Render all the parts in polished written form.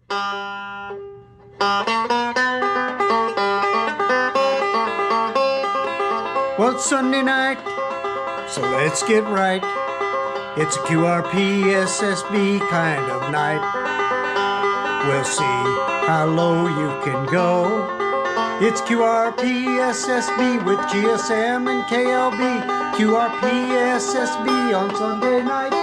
Well, it's Sunday night, so let's get right. It's a QRP SSB kind of night. We'll see how low you can go. It's QRP SSB with GSM and KLB. QRP SSB on Sunday night.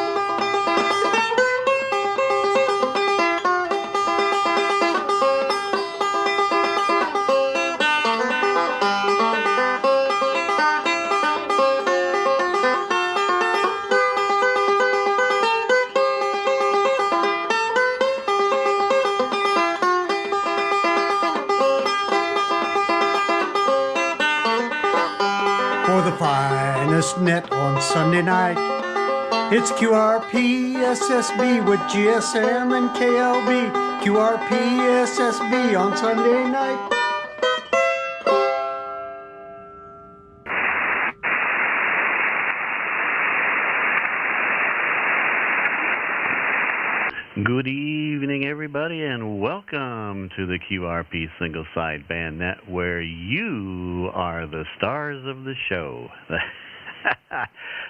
For the finest net on Sunday night, it's QRP SSB with GSM and KLB. QRP SSB on Sunday night. Good evening, everybody, and welcome to the QRP Single Sideband Net, where you are the stars of the show.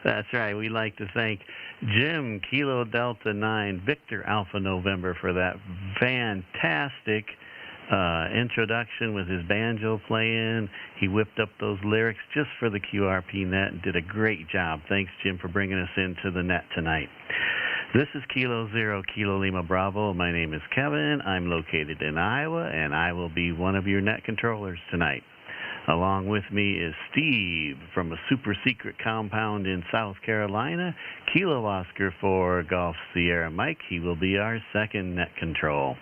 That's right. We'd like to thank Jim, Kilo Delta 9, Victor Alpha November for that fantastic introduction with his banjo playing. He whipped up those lyrics just for the QRP Net and did a great job. Thanks, Jim, for bringing us into the net tonight. This is Kilo Zero, Kilo Lima Bravo. My name is Kevin. I'm located in Iowa, and I will be one of your net controllers tonight. Along with me is Steve from a super secret compound in South Carolina, Kilo Oscar for Golf Sierra Mike. He will be our second net control.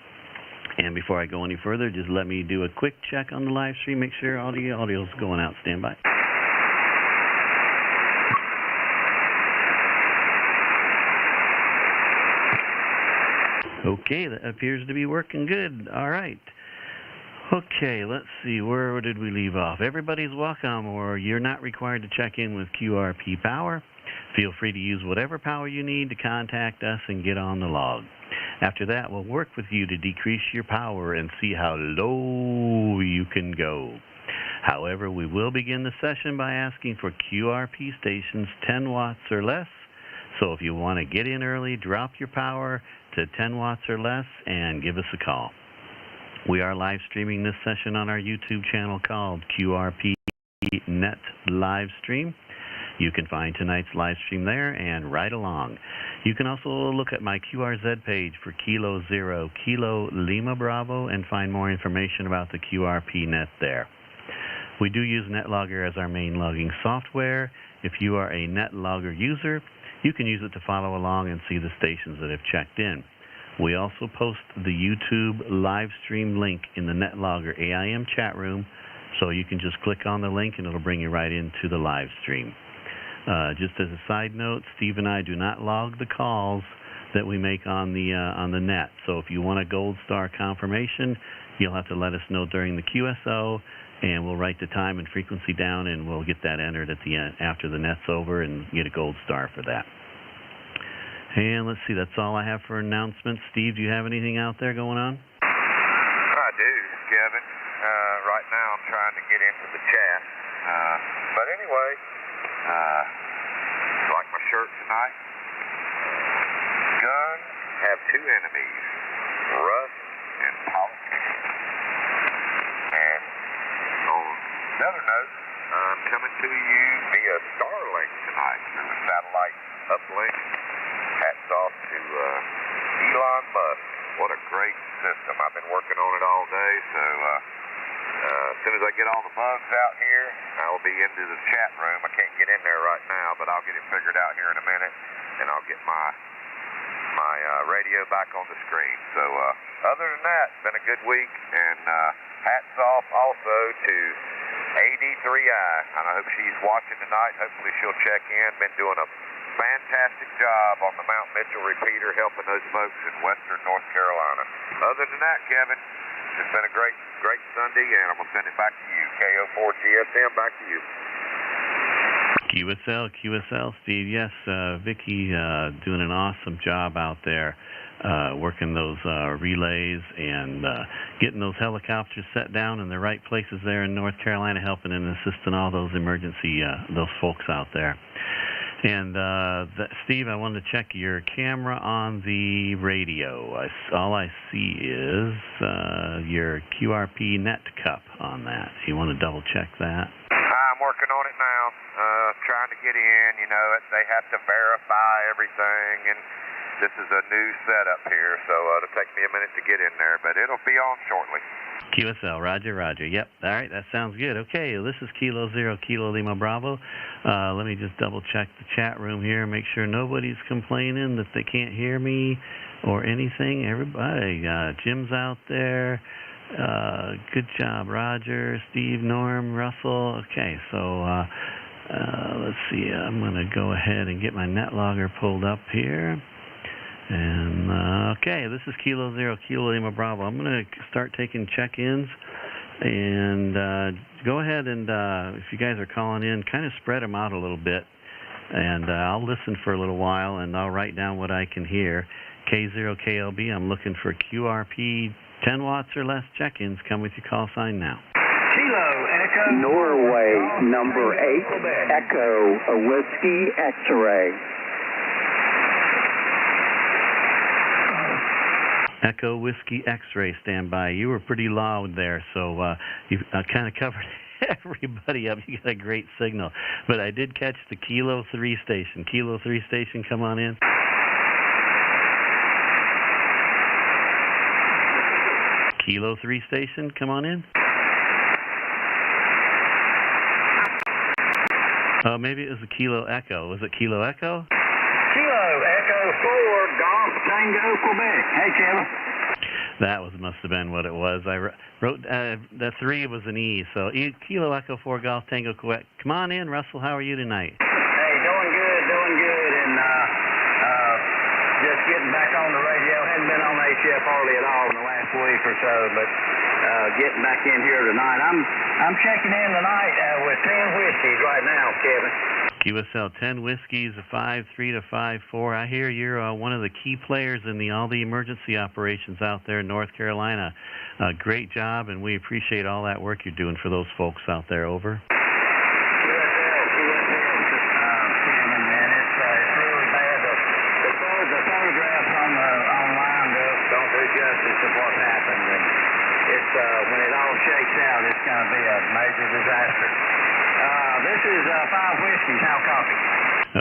And before I go any further, just let me do a quick check on the live stream, make sure all the audio's going out. Stand by. Okay, that appears to be working good. All right. Okay, let's see. Where did we leave off? Everybody's welcome, or you're not required to check in with QRP Power. Feel free to use whatever power you need to contact us and get on the log. After that, we'll work with you to decrease your power and see how low you can go. However, we will begin the session by asking for QRP stations 10 watts or less. So if you want to get in early, drop your power to 10 watts or less and give us a call. We are live streaming this session on our YouTube channel called QRP Net LiveStream. You can find tonight's live stream there and right along. You can also look at my QRZ page for Kilo Zero, Kilo Lima Bravo, and find more information about the QRP Net there. We do use NetLogger as our main logging software. If you are a NetLogger user, you can use it to follow along and see the stations that have checked in. We also post the YouTube live stream link in the NetLogger AIM chat room, so you can just click on the link and it'll bring you right into the live stream. Just as a side note, Steve and I do not log the calls that we make on the net. So if you want a gold star confirmation, you'll have to let us know during the QSO, and we'll write the time and frequency down, and we'll get that entered at the end after the net's over, and get a gold star for that. And let's see, that's all I have for announcements. Steve, do you have anything out there going on? I do, Kevin. Right now I'm trying to get into the chat. But anyway, like my shirt tonight, guns have two enemies, rust and politics. And on another note, I'm coming to you via Starlink tonight, through the satellite uplink. Hats off to Elon Musk. What a great system. I've been working on it all day, so as soon as I get all the bugs out here, I'll be into the chat room. I can't get in there right now, but I'll get it figured out here in a minute, and I'll get my radio back on the screen. So other than that, it's been a good week, and hats off also to AD3I. And I hope she's watching tonight. Hopefully she'll check in. Been doing a fantastic job on the Mount Mitchell repeater, helping those folks in western North Carolina. Other than that, Kevin, it's been a great Sunday, and I'm going to send it back to you. KO4GSM, back to you. QSL, Steve. Yes, Vicky doing an awesome job out there. working those relays and getting those helicopters set down in the right places there in North Carolina, helping and assisting all those emergency, those folks out there. And Steve, I wanted to check your camera on the radio. All I see is your QRP Net cup on that. So you want to double check that? I'm working on it now, trying to get in. You know, they have to verify everything, and this is a new setup here, so it'll take me a minute to get in there, but it'll be on shortly. QSL, roger, roger. Yep, all right, that sounds good. Okay, this is Kilo 0, Kilo Lima Bravo. Let me just double check the chat room here, make sure nobody's complaining that they can't hear me or anything. Everybody, Jim's out there. Good job, Roger, Steve, Norm, Russell. Okay, so let's see. I'm going to go ahead and get my net logger pulled up here. And, okay, this is Kilo 0, Kilo Lima Bravo. I'm going to start taking check-ins. And go ahead and, if you guys are calling in, kind of spread them out a little bit. And I'll listen for a little while, and I'll write down what I can hear. K0KLB, I'm looking for QRP 10 watts or less check-ins. Come with your call sign now. Kilo, Echo. Norway, number 8, Echo, a Whiskey X-ray. Echo Whiskey X-ray, stand by. You were pretty loud there, so you kind of covered everybody up. You got a great signal. But I did catch the Kilo 3 station. Kilo 3 station, come on in. Kilo 3 station, come on in. Oh, maybe it was a Kilo Echo. Was it Kilo Echo? Kilo, Echo 4, Golf Tango, Quebec. Hey, Kevin. That must have been what it was. I wrote the 3 was an E, so Kilo Echo 4 Golf Tango Quebec. Come on in, Russell. How are you tonight? Hey, doing good, and just getting back on the radio. Hadn't been on HF hardly at all in the last week or so, but getting back in here tonight. I'm checking in tonight with 10 whiskeys right now, Kevin. QSL 10 whiskeys, 5-3 to 5-4. I hear you're one of the key players in all the emergency operations out there in North Carolina. Great job, and we appreciate all that work you're doing for those folks out there. Over. QSL, Kevin, man, it's really bad. The photographs online don't do justice to what happened, and it's when it all shakes out, it's going to be a major disaster. This is 5 whiskeys. How copy?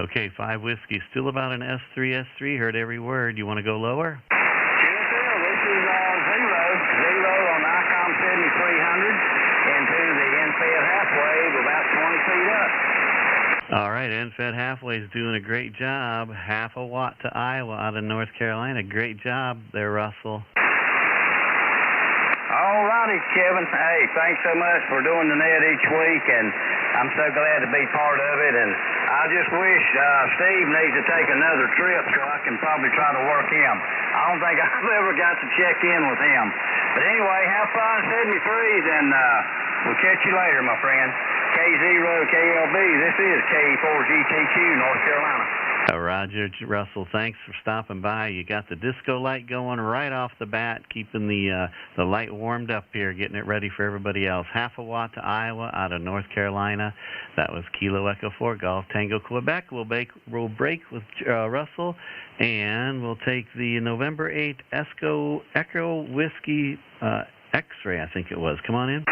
Okay, 5 whiskeys. Still about an S3, S3. Heard every word. You want to go lower? QSL, this is zero on the ICOM 7300 into the NFED halfwave, about 20 feet up. All right, NFED halfway is doing a great job. Half a watt to Iowa out of North Carolina. Great job there, Russell. All righty, Kevin. Hey, thanks so much for doing the net each week, and I'm so glad to be part of it. And I just wish Steve needs to take another trip so I can probably try to work him. I don't think I've ever got to check in with him. But anyway, have fun 73s, and we'll catch you later, my friend. K0KLB, this is K4GTQ, North Carolina. Roger, Russell, thanks for stopping by. You got the disco light going right off the bat, keeping the light warmed up here, getting it ready for everybody else. Half a watt to Iowa out of North Carolina. That was Kilo Echo 4 Golf Tango Quebec. We'll break with Russell, and we'll take the November 8 Echo Whiskey X-ray, I think it was. Come on in.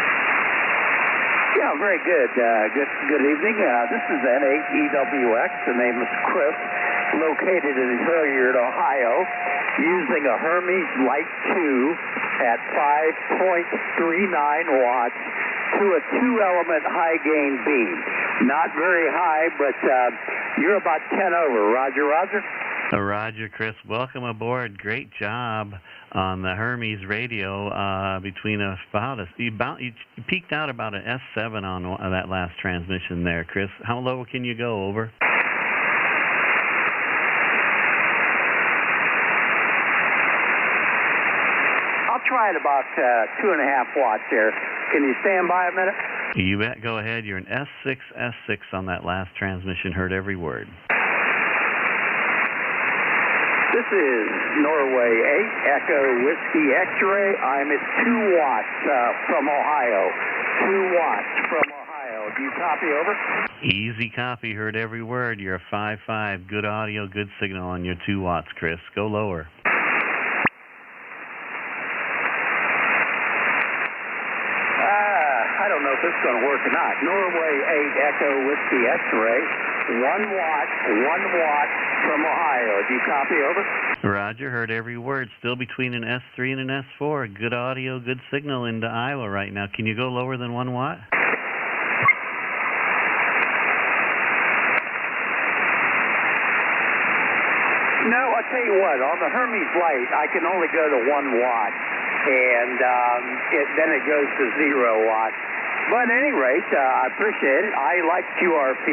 Yeah, very good. Good evening. This is N8EWX. The name is Chris, located in Hilliard, Ohio, using a Hermes Light 2 at 5.39 watts to a 2-element high-gain beam. Not very high, but you're about 10 over. Roger, Roger. Roger, Chris. Welcome aboard. Great job on the Hermes radio. Between you peaked out about an S7 on that last transmission there, Chris. How low can you go? Over. I'll try it about 2.5 watts there. Can you stand by a minute? You bet. Go ahead. You're an S6, S6 on that last transmission. Heard every word. This is Norway 8, Echo Whiskey X-Ray. I'm at 2 watts from Ohio. 2 watts from Ohio. Do you copy, over? Easy copy. Heard every word. You're a 5-5. Good audio, good signal on your 2 watts, Chris. Go lower. I don't know if this is going to work or not. Norway 8, Echo Whiskey X-Ray. 1 watt from Ohio. Do you copy, over? Roger, heard every word. Still between an S3 and an S4. Good audio, good signal into Iowa right now. Can you go lower than 1 watt? No, I'll tell you what. On the Hermes Light, I can only go to 1 watt. And then it goes to 0 watts. But at any rate, I appreciate it. I like QRP,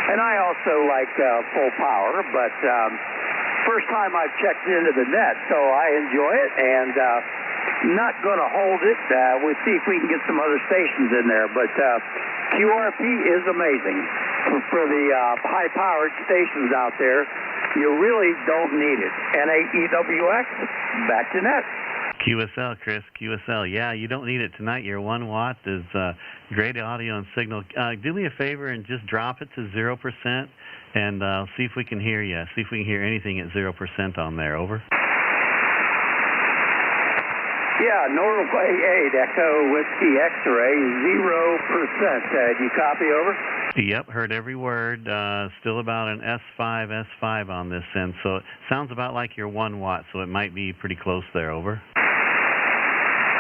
and I also like full power. But first time I've checked into the net, so I enjoy it, and not going to hold it. We'll see if we can get some other stations in there. But QRP is amazing. For the high-powered stations out there, you really don't need it. N8EWX, back to net. QSL, Chris, QSL. Yeah, you don't need it tonight. Your 1 watt is great audio and signal. Do me a favor and just drop it to 0%, and see if we can hear you. See if we can hear anything at 0% on there. Over. Yeah, Norway 8, Echo Whiskey X-Ray, 0%. Do you copy, over? Yep, heard every word. Still about an S5 on this end, so it sounds about like your 1 watt, so it might be pretty close there. Over.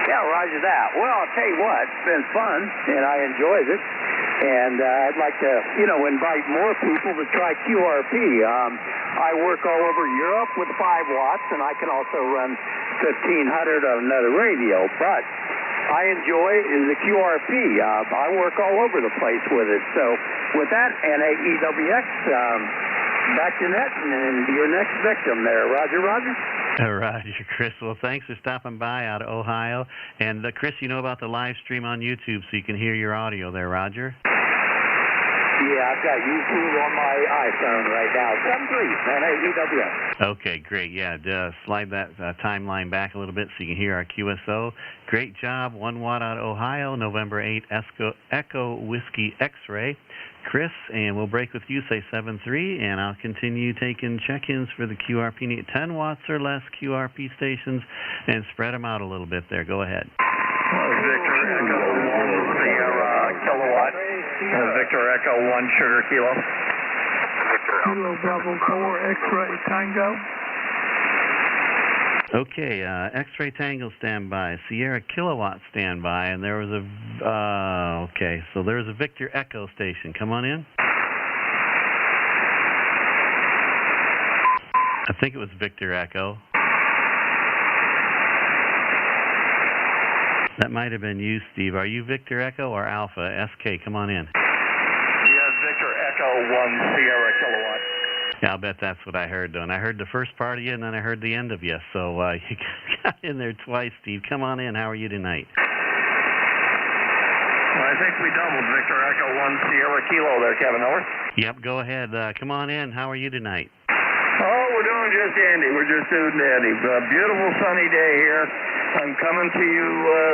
Yeah, roger that. Well, I'll tell you what, it's been fun, and I enjoyed it. And I'd like to, invite more people to try QRP. I work all over Europe with 5 watts, and I can also run 1500 on another radio. But I enjoy the QRP. I work all over the place with it. So with that, N8EWX, back to net, and your next victim there. Roger, roger. Roger, Chris. Well, thanks for stopping by out of Ohio. And, Chris, you know about the live stream on YouTube, so you can hear your audio there, Roger? Yeah, I've got YouTube on my iPhone right now. 73, N8EWX. Okay, great. Yeah, slide that timeline back a little bit so you can hear our QSO. Great job. 1 watt out of Ohio, November 8, Echo Whiskey X-Ray. Chris, and we'll break with you, say 7-3, and I'll continue taking check-ins for the QRP need 10 watts or less QRP stations and spread them out a little bit there. Go ahead. Victor Echo 1 Sierra kilowatt. Victor Echo 1 Sugar Kilo. Kilo Bravo 4 X-Ray Tango. Okay, X-Ray Tango standby, Sierra Kilowatt standby, and there was a, okay, so there was a Victor Echo station. Come on in. I think it was Victor Echo. That might have been you, Steve. Are you Victor Echo or Alpha? SK, come on in. Yes, Victor Echo 1 Sierra Kilowatt. Yeah, I'll bet that's what I heard, though. And I heard the first part of you, and then I heard the end of you. So you got in there twice, Steve. Come on in. How are you tonight? Well, I think we doubled Victor Echo 1 Sierra Kilo there, Kevin. Over. Yep, go ahead. Come on in. How are you tonight? Oh, we're doing just dandy. We're just doing dandy. Beautiful sunny day here. I'm coming to you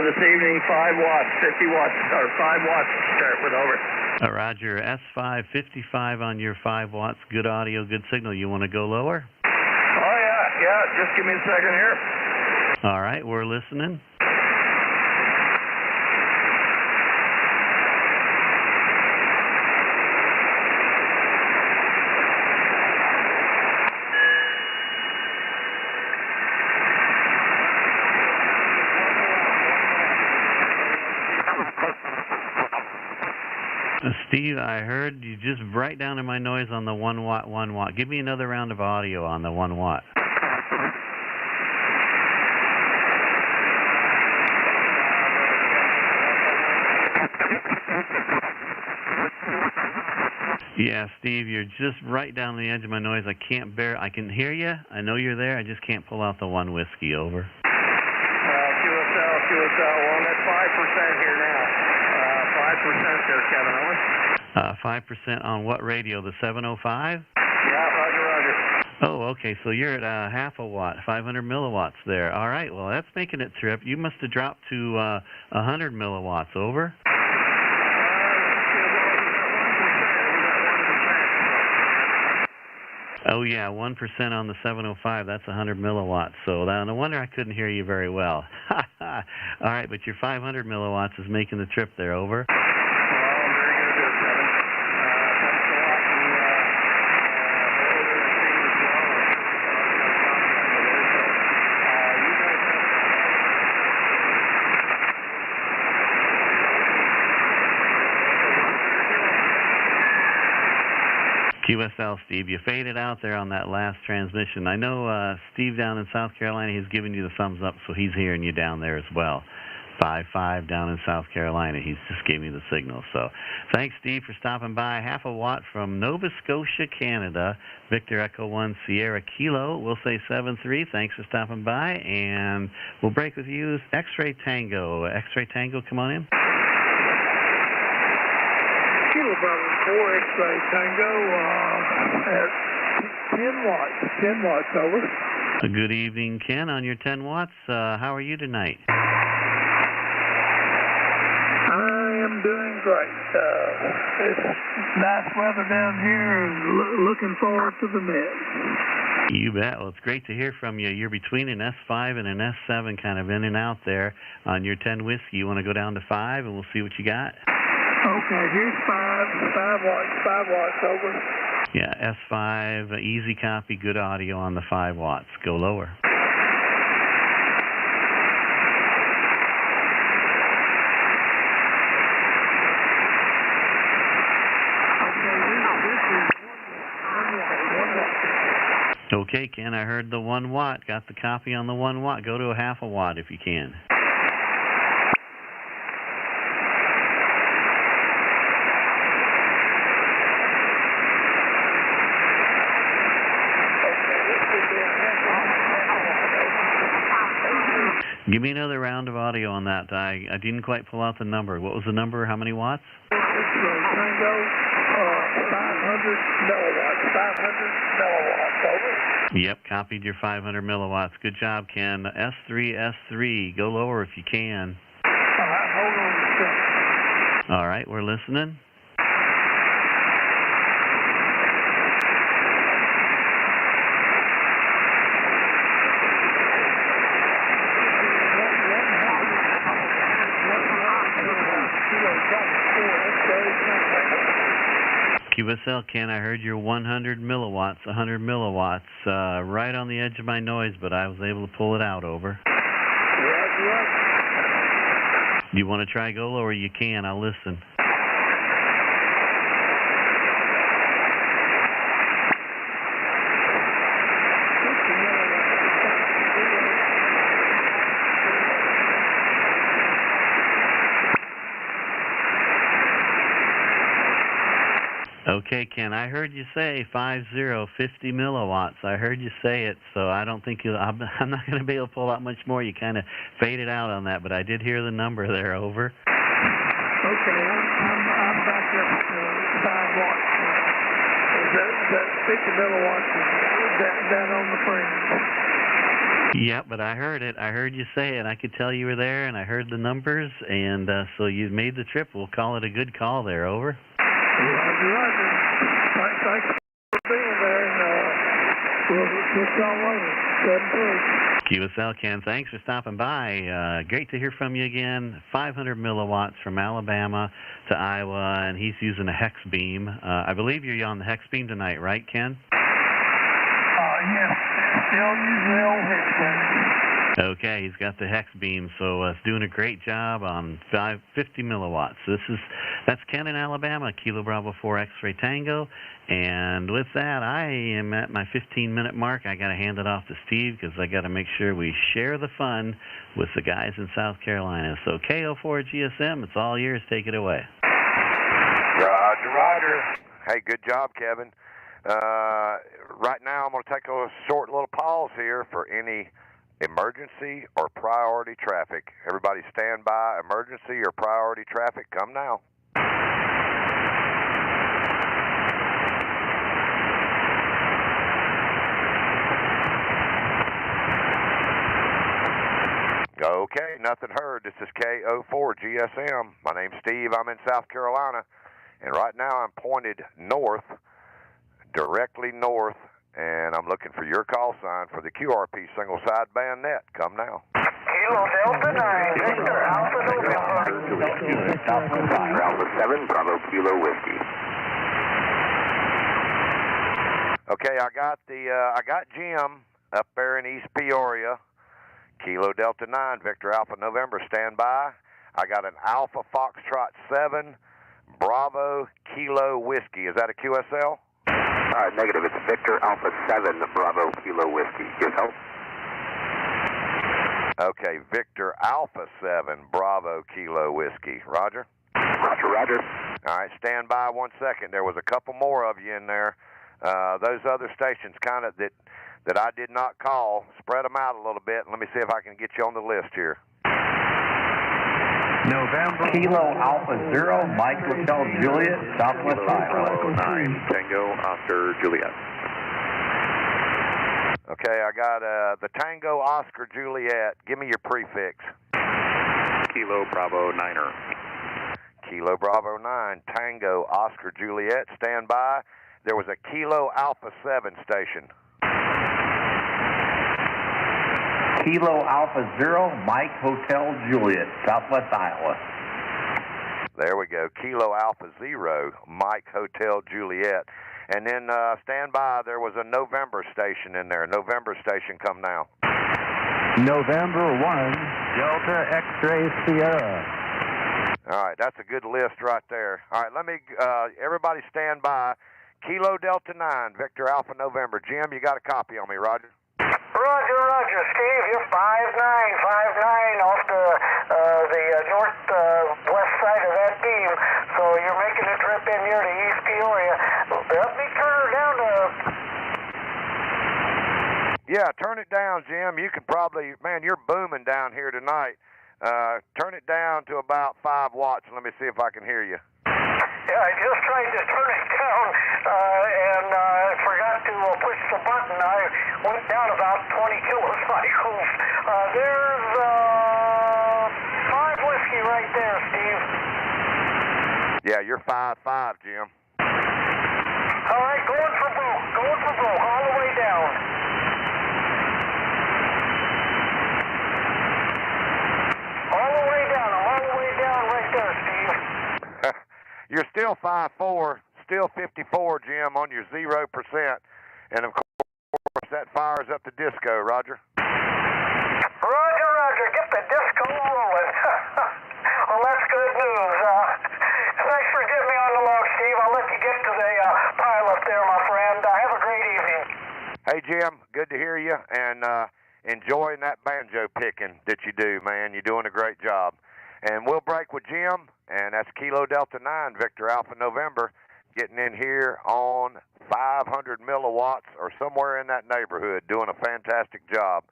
this evening, 5 watts, 50 watts, or 5 watts to start with. Over. Roger, S5, 55 on your 5 watts. Good audio, good signal. You want to go lower? Oh, yeah. Just give me a second here. All right, we're listening. Steve, I heard you just right down in my noise on the 1 watt, 1 watt. Give me another round of audio on the 1 watt. Yeah, Steve, you're just right down the edge of my noise. I can't bear. I can hear you. I know you're there. I just can't pull out the 1 whiskey. Over. QSL, well, I'm at 5% here now. 5% there, Kevin. Over. 5% on what radio? The 705? Yeah, roger. Oh, okay. So you're at half a watt, 500 milliwatts there. All right. Well, that's making it trip. You must have dropped to 100 milliwatts. Over. Oh yeah, 1% on the 705. That's 100 milliwatts. So no wonder I couldn't hear you very well. All right, but your 500 milliwatts is making the trip there. Over. QSL, Steve, you faded out there on that last transmission. I know Steve down in South Carolina, he's giving you the thumbs up, so he's hearing you down there as well. 5-5 down in South Carolina. He's just gave me the signal. So thanks, Steve, for stopping by. Half a watt from Nova Scotia, Canada. Victor Echo 1 Sierra Kilo. We'll say 7-3. Thanks for stopping by, and we'll break with you. X-Ray Tango. X-Ray Tango, come on in. Kilo Bravo 4 X-Ray Tango at 10 watts, over. Good evening, Ken, on your 10 watts. How are you tonight? I am doing great. It's nice weather down here and looking forward to the Mets. You bet. Well, it's great to hear from you. You're between an S5 and an S7, kind of in and out there on your 10 whiskey. You want to go down to 5, and we'll see what you got? Okay, here's 5 watts, over. Yeah, S5, easy copy, good audio on the 5 watts. Go lower. Okay, Ken, I heard the 1 watt. Got the copy on the 1 watt. Go to a half a watt if you can. Give me another round of audio on that. I didn't quite pull out the number. What was the number? How many watts? Tango, 500 milliwatts, over. Yep, copied your 500 milliwatts. Good job, Ken. S3. Go lower if you can. All right, hold on a second. All right, we're listening. QSL, Ken, I heard your 100 milliwatts, 100 milliwatts, right on the edge of my noise, but I was able to pull it out. Over. Do you want to try go lower? You can. I'll listen. Okay, Ken, I heard you say 50 milliwatts. I heard you say it, so I don't think I'm not going to be able to pull out much more. You kind of faded out on that, but I did hear the number there. Over. Okay, I'm back up to 5 watts. That 50 milliwatts is down on the frame. Yep, but I heard it. I heard you say it. I could tell you were there, and I heard the numbers, and so you made the trip. We'll call it a good call there. Over. Roger. Thanks for being there, and we'll call later. 7-3. QSL, Ken, thanks for stopping by. Great to hear from you again. 500 milliwatts from Alabama to Iowa, and he's using a hex beam. I believe you're on the hex beam tonight, right, Ken? Yes. Still using the old hex beam. Okay, he's got the hex beam, so it's doing a great job on 50 milliwatts. That's Ken in Alabama, Kilo Bravo 4 X-Ray Tango, and with that, I am at my 15-minute mark. I got to hand it off to Steve because I got to make sure we share the fun with the guys in South Carolina. So KO4 GSM, it's all yours. Take it away. Roger. Hey, good job, Kevin. Right now, I'm going to take a short little pause here for any emergency or priority traffic. Everybody stand by. Emergency or priority traffic, come now. Okay, nothing heard. This is KO4 GSM. My name's Steve. I'm in South Carolina, and right now I'm pointed north, directly north, and I'm looking for your call sign for the QRP single sideband net. Come now. Kilo Delta 9, Victor Alpha November. Alpha 7, Bravo Kilo Whiskey. Okay, I got Jim up there in East Peoria. Kilo Delta 9, Victor Alpha November, stand by. I got an Alpha Foxtrot 7, Bravo Kilo Whiskey. Is that a QSL? Negative. It's Victor Alpha 7, Bravo Kilo Whiskey. Yourself? Okay, Victor Alpha 7, Bravo Kilo Whiskey. Roger? Roger, roger. All right, stand by 1 second. There was a couple more of you in there. Those other stations kind of that I did not call, spread them out a little bit, and let me see if I can get you on the list here. November. Kilo Alpha 0, Mike Hotel Juliet, Southwest Iowa. 9, Tango Oscar Juliet. Okay, I got the Tango Oscar Juliet. Give me your prefix. Kilo Bravo 9er. Kilo Bravo 9, Tango Oscar Juliet, stand by. There was a Kilo Alpha 7 station. Kilo Alpha 0, Mike Hotel Juliet, Southwest Iowa. There we go. Kilo Alpha 0, Mike Hotel Juliet. And then stand by, there was a November station in there. November station, come now. November 1, Delta X-Ray Sierra. All right, that's a good list right there. All right, let me, everybody stand by. Kilo Delta 9, Victor Alpha November. Jim, you got a copy on me, Roger? Roger, Steve. You're 59 off the northwest side of that beam. So you're making a trip in here to East Peoria. Let me turn her down to... Yeah, turn it down, Jim. You can probably, man, you're booming down here tonight. Turn it down to about 5 watts, and let me see if I can hear you. Yeah, I just tried to turn it down and forgot to push the button. I went down about 20 kilocycles. There's 5 whiskey right there, Steve. Yeah, you're 5-5, Jim. All right, going for broke, all the way down. All the way down, I'm all the way down right there, Steve. You're still 5-4, still 54, Jim, on your 0%. And, of course, that fires up the disco, Roger. Roger, get the disco rolling. Well, that's good news. Thanks for getting me on the log, Steve. I'll let you get to the pile up there, my friend. Have a great evening. Hey, Jim, good to hear you, and enjoying that banjo picking that you do, man. You're doing a great job. And we'll break with Jim, and that's Kilo Delta 9, Victor Alpha November, getting in here on 500 milliwatts or somewhere in that neighborhood, doing a fantastic job.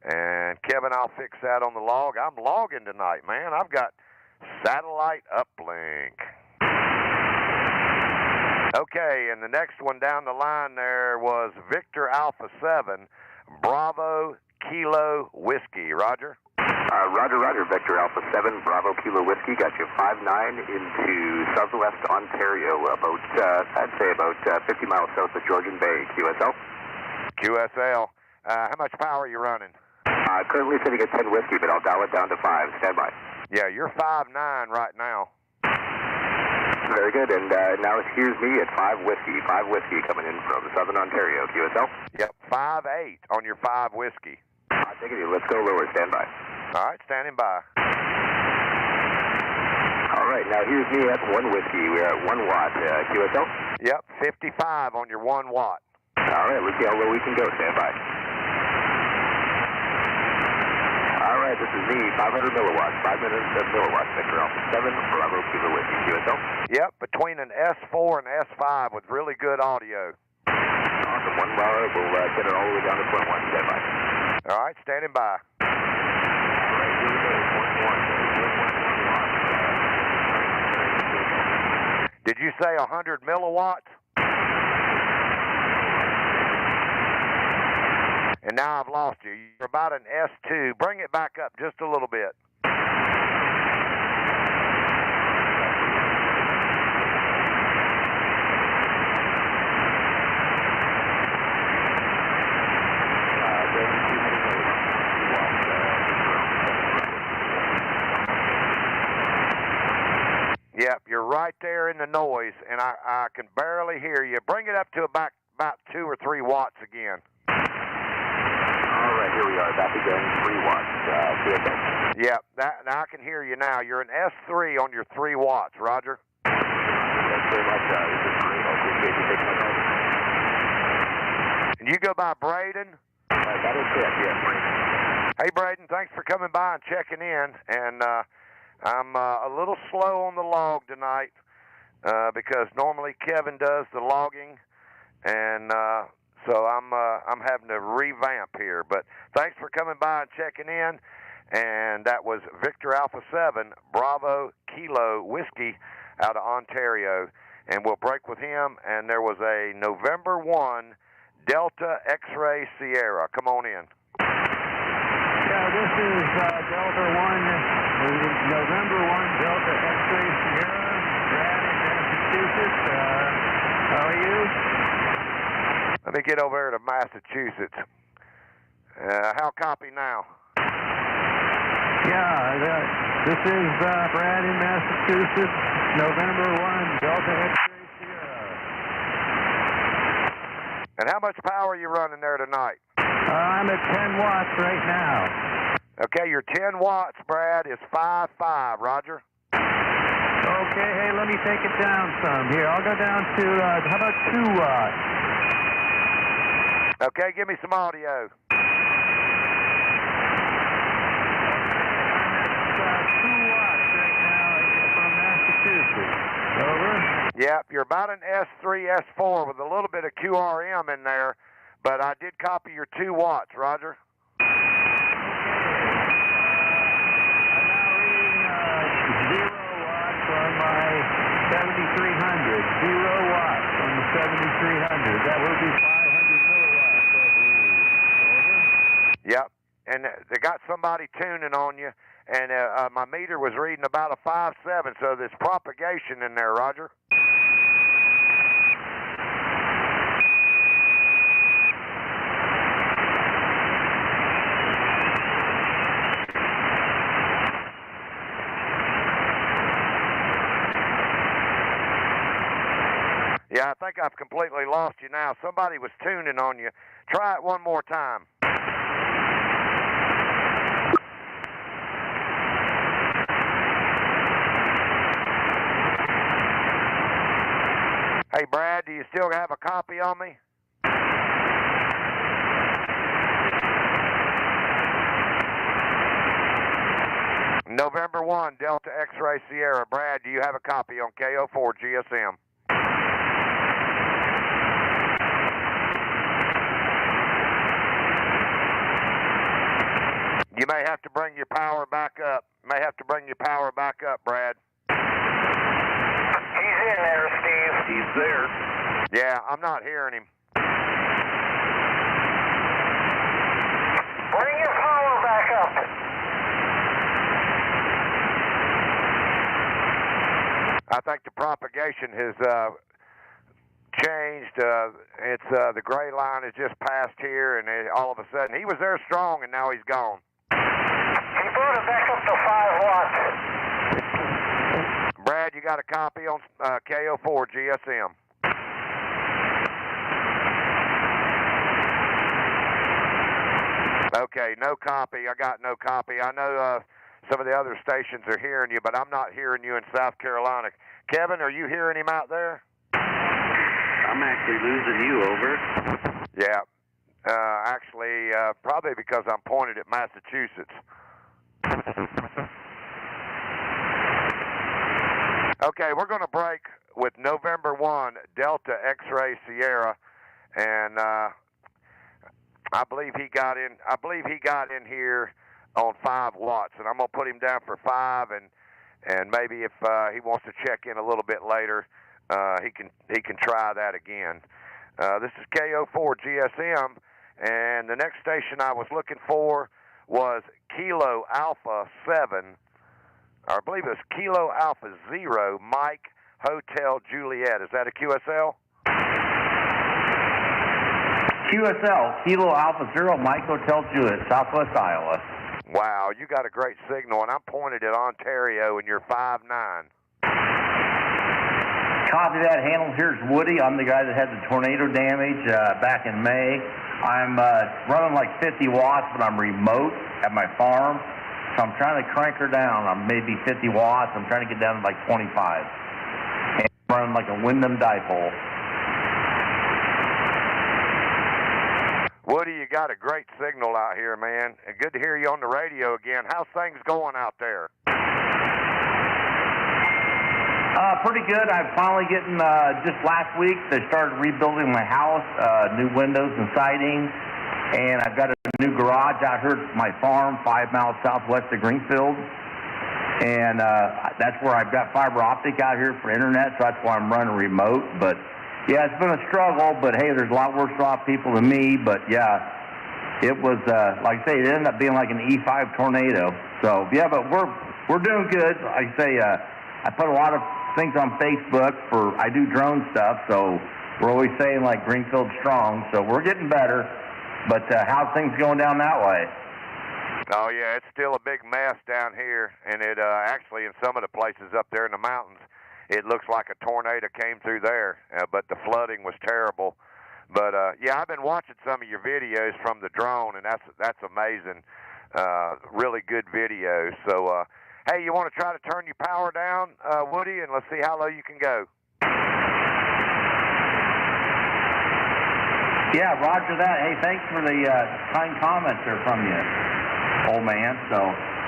And Kevin, I'll fix that on the log. I'm logging tonight, man. I've got satellite uplink. Okay, and the next one down the line there was Victor Alpha 7, Bravo Kilo Whiskey. Roger? Roger, Victor Alpha 7, Bravo Kilo Whiskey. Got you 5-9 into southwest Ontario, about, I'd say about 50 miles south of Georgian Bay. QSL? QSL. How much power are you running? Currently sitting at 10 whiskey, but I'll dial it down to 5. Stand by. Yeah, you're 5-9 right now. Very good, and now here's me at 5 whiskey. 5 whiskey coming in from southern Ontario. QSL? Yep, 5-8 on your 5 whiskey. Take it easy. Let's go lower. Stand by. All right, standing by. All right, now here's me at 1 whiskey. We're at 1 watt. QSL? Yep, 55 on your 1 watt. All right, let's see how low we can go. Stand by. All right, this is me, 500 milliwatts, 5 minutes of milliwatts, Victor Alpha 7, Bravo Kilo Whiskey. QSL? Yep, between an S4 and S5 with really good audio. Awesome. 1 hour, we'll get it all the way down to 0.1. Stand by. All right, standing by. Did you say 100 milliwatts? And now I've lost you. You're about an S2. Bring it back up just a little bit. Yep, you're right there in the noise, and I can barely hear you. Bring it up to about 2 or 3 watts again. All right, here we are, back again, 3 watts. Yep, now I can hear you now. You're an S3 on your 3 watts, Roger. Thanks very much. This is great. I appreciate you taking my call. And you go by Braden? That is correct, yes, Braden. Hey, Braden, thanks for coming by and checking in. And I'm a little slow on the log tonight because normally Kevin does the logging, and so I'm having to revamp here. But thanks for coming by and checking in. And that was Victor Alpha 7 Bravo Kilo Whiskey out of Ontario, and we'll break with him. And there was a November 1 Delta X-Ray Sierra. Come on in. Yeah, this is Delta 1, November 1 Delta X-Ray Sierra, Brad in Massachusetts. How are you? Let me get over there to Massachusetts. How copy now? Yeah, this is Brad in Massachusetts, November 1 Delta X-Ray Sierra. And how much power are you running there tonight? I'm at 10 watts right now. Okay, your 10 watts, Brad, is 5.5, Roger. Okay, hey, let me take it down some. Here, I'll go down to, how about 2 watts? Okay, give me some audio. I'm at 2 watts right now from Massachusetts. Over. Yep, you're about an S3, S4 with a little bit of QRM in there, but I did copy your 2 watts, Roger. I'm now reading 0 watts on my 7300. 0 watts on the 7300. That will be 500 milliwatts, I believe. Over. Yep, and they got somebody tuning on you, and my meter was reading about a 5.7, so there's propagation in there, Roger. Yeah, I think I've completely lost you now. Somebody was tuning on you. Try it one more time. Hey, Brad, do you still have a copy on me? November 1, Delta X-Ray Sierra. Brad, do you have a copy on KO4 GSM? You may have to bring your power back up. Brad. He's in there, Steve. He's there. Yeah, I'm not hearing him. Bring your power back up. I think the propagation has changed. It's the gray line has just passed here, and all of a sudden he was there strong, and now he's gone. He brought it back up to 5 watts. Brad, you got a copy on KO4 GSM? Okay, no copy. I got no copy. I know some of the other stations are hearing you, but I'm not hearing you in South Carolina. Kevin, are you hearing him out there? I'm actually losing you, over. Yeah. Actually, probably because I'm pointed at Massachusetts. Okay, we're going to break with November 1 Delta X-Ray Sierra, and I believe he got in here on 5 watts, and I'm going to put him down for 5, and maybe if he wants to check in a little bit later, he can try that again. This is KO4 GSM, And the next station I was looking for was Kilo Alpha 7, or I believe it was Kilo Alpha 0, Mike Hotel Juliet. Is that a QSL? QSL, Kilo Alpha 0, Mike Hotel Juliet, Southwest Iowa. Wow, you got a great signal, and I'm pointed at Ontario, and you're 5'9". Copy that. Handle. Here's Woody. I'm the guy that had the tornado damage back in May. I'm running like 50 watts, but I'm remote at my farm, so I'm trying to crank her down. I'm maybe 50 watts. I'm trying to get down to like 25. And I'm running like a Wyndham dipole. Woody, you got a great signal out here, man. And good to hear you on the radio again. How's things going out there? Pretty good. I'm finally getting, just last week, they started rebuilding my house, new windows and siding, and I've got a new garage out here at my farm, 5 miles southwest of Greenfield, and that's where I've got fiber optic out here for internet, so that's why I'm running remote. But yeah, it's been a struggle, but hey, there's a lot worse off people than me. But yeah, it was, like I say, it ended up being like an E5 tornado. So yeah, but we're doing good. Like I say, I put a lot of things on Facebook I do drone stuff, so we're always saying like Greenfield strong, so we're getting better. But how's things going down that way? Oh yeah, it's still a big mess down here, and it actually in some of the places up there in the mountains, it looks like a tornado came through there, but the flooding was terrible. But yeah, I've been watching some of your videos from the drone, and that's amazing. Really good videos. So hey, you want to try to turn your power down, Woody, and let's see how low you can go. Yeah, roger that. Hey, thanks for the kind comments there from you, old man. So,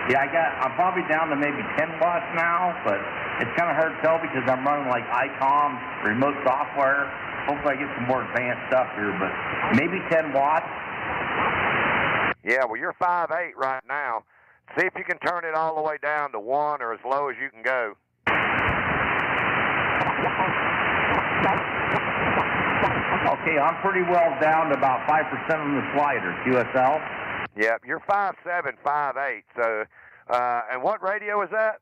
yeah, I'm probably down to maybe 10 watts now, but it's kind of hard to tell because I'm running like ICOM, remote software. Hopefully I get some more advanced stuff here, but maybe 10 watts. Yeah, well, you're 5'8" right now. See if you can turn it all the way down to 1 or as low as you can go. Okay, I'm pretty well down to about 5% on the slider, QSL. Yep, you're 5'7", 5'8". So, and what radio is that?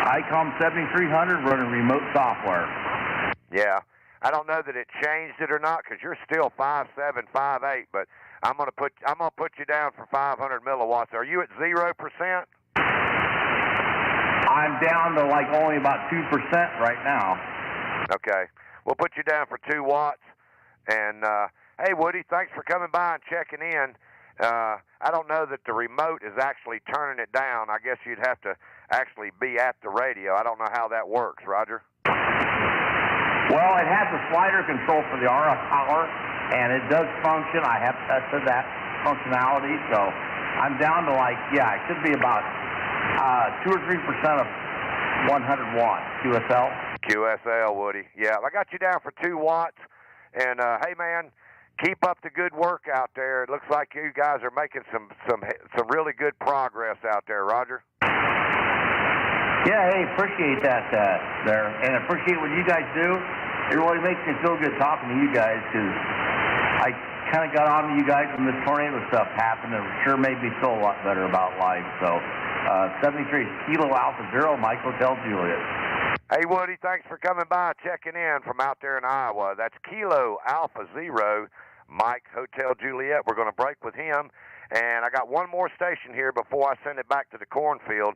ICOM 7300 running remote software. Yeah, I don't know that it changed it or not because you're still 5'7", 5'8", but I'm gonna put you down for 500 milliwatts. Are you at 0%? I'm down to like only about 2% right now. Okay, we'll put you down for 2 watts. And hey, Woody, thanks for coming by and checking in. I don't know that the remote is actually turning it down. I guess you'd have to actually be at the radio. I don't know how that works, Roger. Well, it has a slider control for the RF power, and it does function. I have tested that functionality, so I'm down to like, yeah, it should be about 2 or 3% of 100 watts. QSL? QSL, Woody. Yeah, I got you down for 2 watts. And hey, man, keep up the good work out there. It looks like you guys are making some really good progress out there, Roger. Yeah, hey, appreciate that there, and appreciate what you guys do. It really makes me feel good talking to you guys because I kind of got on to you guys when this tornado stuff happened. It sure made me feel a lot better about life. So, 73 Kilo Alpha 0, Mike Hotel Juliet. Hey, Woody, thanks for coming by and checking in from out there in Iowa. That's Kilo Alpha 0, Mike Hotel Juliet. We're going to break with him. And I got one more station here before I send it back to the cornfield.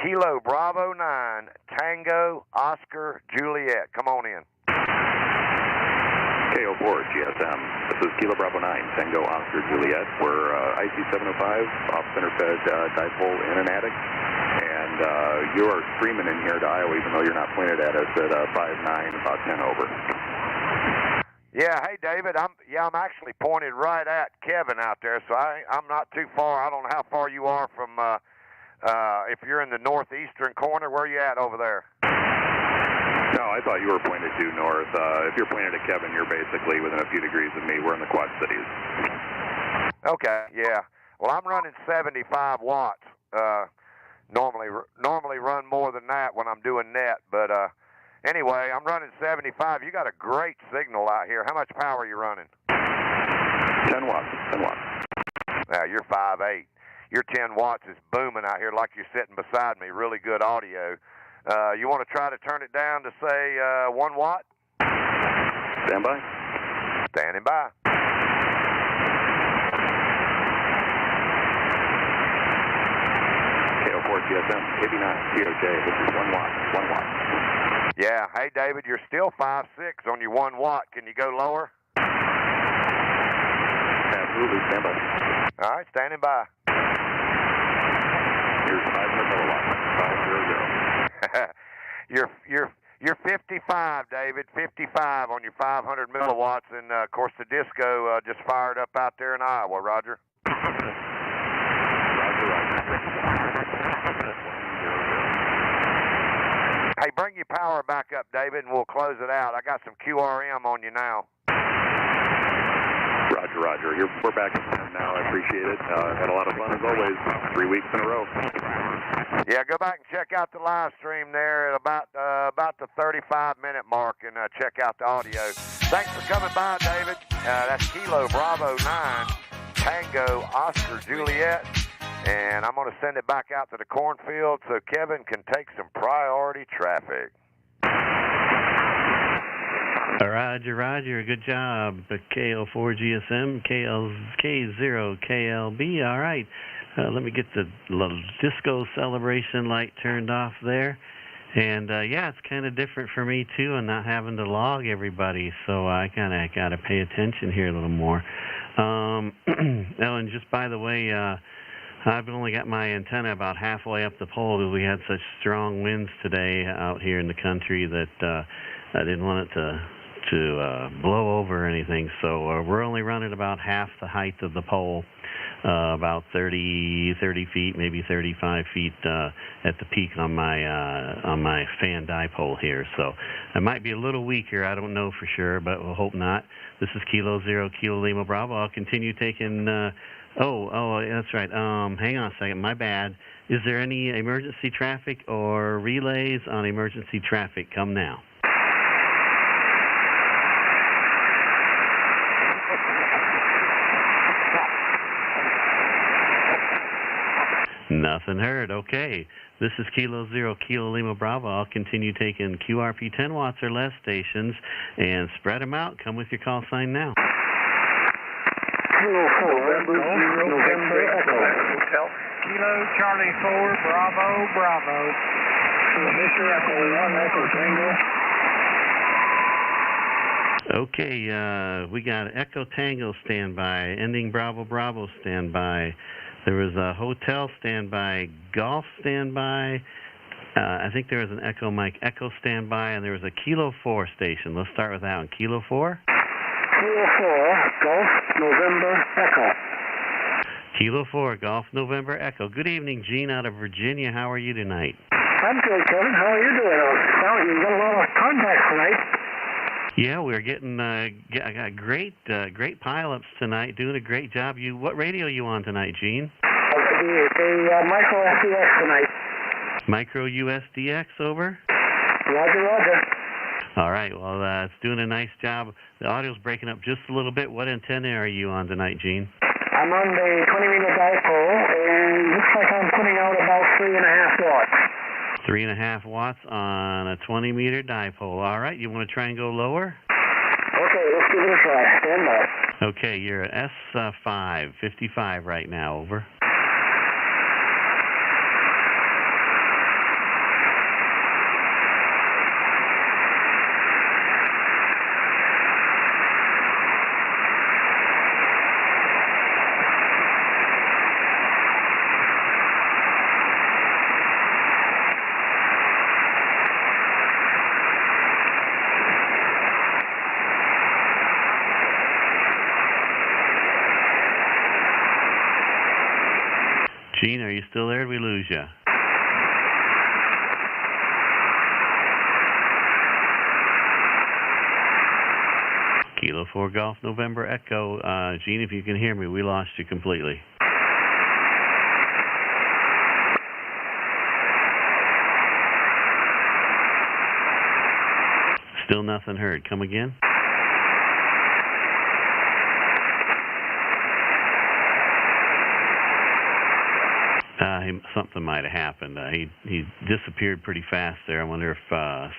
Kilo Bravo 9, Tango Oscar Juliet. Come on in. KO4 GSM. This is Kilo Bravo 9, Tango Oscar Juliet. We're IC 705, off center fed dipole in an attic. And you are streaming in here to Iowa, even though you're not pointed at us at 5'9", about 10 over. Yeah, hey David, I'm actually pointed right at Kevin out there, so I'm not too far. I don't know how far you are from. If you're in the northeastern corner, where are you at over there? No, I thought you were pointed due north. If you're pointed at Kevin, you're basically within a few degrees of me. We're in the Quad Cities. Okay, yeah. Well, I'm running 75 watts. Normally run more than that when I'm doing net, but anyway, I'm running 75. You got a great signal out here. How much power are you running? 10 watts, 10 watts. Now, you're 5'8". Your 10 watts is booming out here like you're sitting beside me. Really good audio. You want to try to turn it down to, say, 1 watt? Stand by. Standing by. KO4 GSM, 89, TOJ. This is 1 watt, 1 watt. Yeah. Hey, David, you're still 5'6" on your 1 watt. Can you go lower? Absolutely, stand by. All right, standing by. Here's 500 milliwatts, 500. You're 55, David. 55 on your 500 milliwatts, and of course the disco just fired up out there in Iowa. Roger. Roger. Hey, bring your power back up, David, and we'll close it out. I got some QRM on you now. Roger. We're back at 10 now. I appreciate it. Had a lot of fun as always. 3 weeks in a row. Yeah, go back and check out the live stream there at about the 35-minute mark and check out the audio. Thanks for coming by, David. That's Kilo Bravo 9, Tango Oscar Juliet. And I'm going to send it back out to the cornfield so Kevin can take some priority traffic. Roger. Good job. KO4 GSM, K0 KLB. All right. Let me get the little disco celebration light turned off there. And, yeah, it's kind of different for me, too, and not having to log everybody. So I kind of got to pay attention here a little more. Oh, and just by the way, I've only got my antenna about halfway up the pole because we had such strong winds today out here in the country that I didn't want it to blow over or anything. So we're only running about half the height of the pole, about 30 feet, maybe 35 feet at the peak on my fan dipole here. So it might be a little weaker. I don't know for sure, but we'll hope not. This is Kilo 0 Kilo Lima Bravo. I'll continue taking. Oh, that's right. Hang on a second. My bad. Is there any emergency traffic or relays on emergency traffic? Come now. Nothing heard. Okay. This is Kilo 0 Kilo Lima Bravo. I'll continue taking QRP 10 watts or less stations and spread them out. Come with your call sign now. Kilo 4, November Echo. Hotel. Kilo Charlie 4, Bravo. Mr. Echo 1, Echo Tango. Okay, we got Echo Tango standby, ending Bravo standby. There was a hotel standby, golf standby. I think there was an Echo Mike Echo standby, and there was a Kilo 4 station. Let's start with that one. Kilo 4? Kilo 4, Golf November Echo. Kilo 4, Golf November Echo. Good evening, Gene out of Virginia. How are you tonight? I'm good, Kevin. How are you doing? Well, you got a lot of contacts tonight. Yeah, we're getting I got great pileups tonight. Doing a great job. What radio are you on tonight, Gene? The Micro SDX tonight. Micro USDX, over. Roger. All right. Well, it's doing a nice job. The audio's breaking up just a little bit. What antenna are you on tonight, Gene? I'm on the 20-meter dipole, and looks like I'm putting out about 3.5 watts. 3.5 watts on a 20-meter dipole. All right. You want to try and go lower? Okay, let's give it a try. Stand by. Okay, you're at S5, 55 right now. Over. Gene, are you still there? Did we lose you? Kilo 4 Golf November Echo. Gene, if you can hear me, we lost you completely. Still nothing heard. Come again? Something might have happened. He disappeared pretty fast there. I wonder if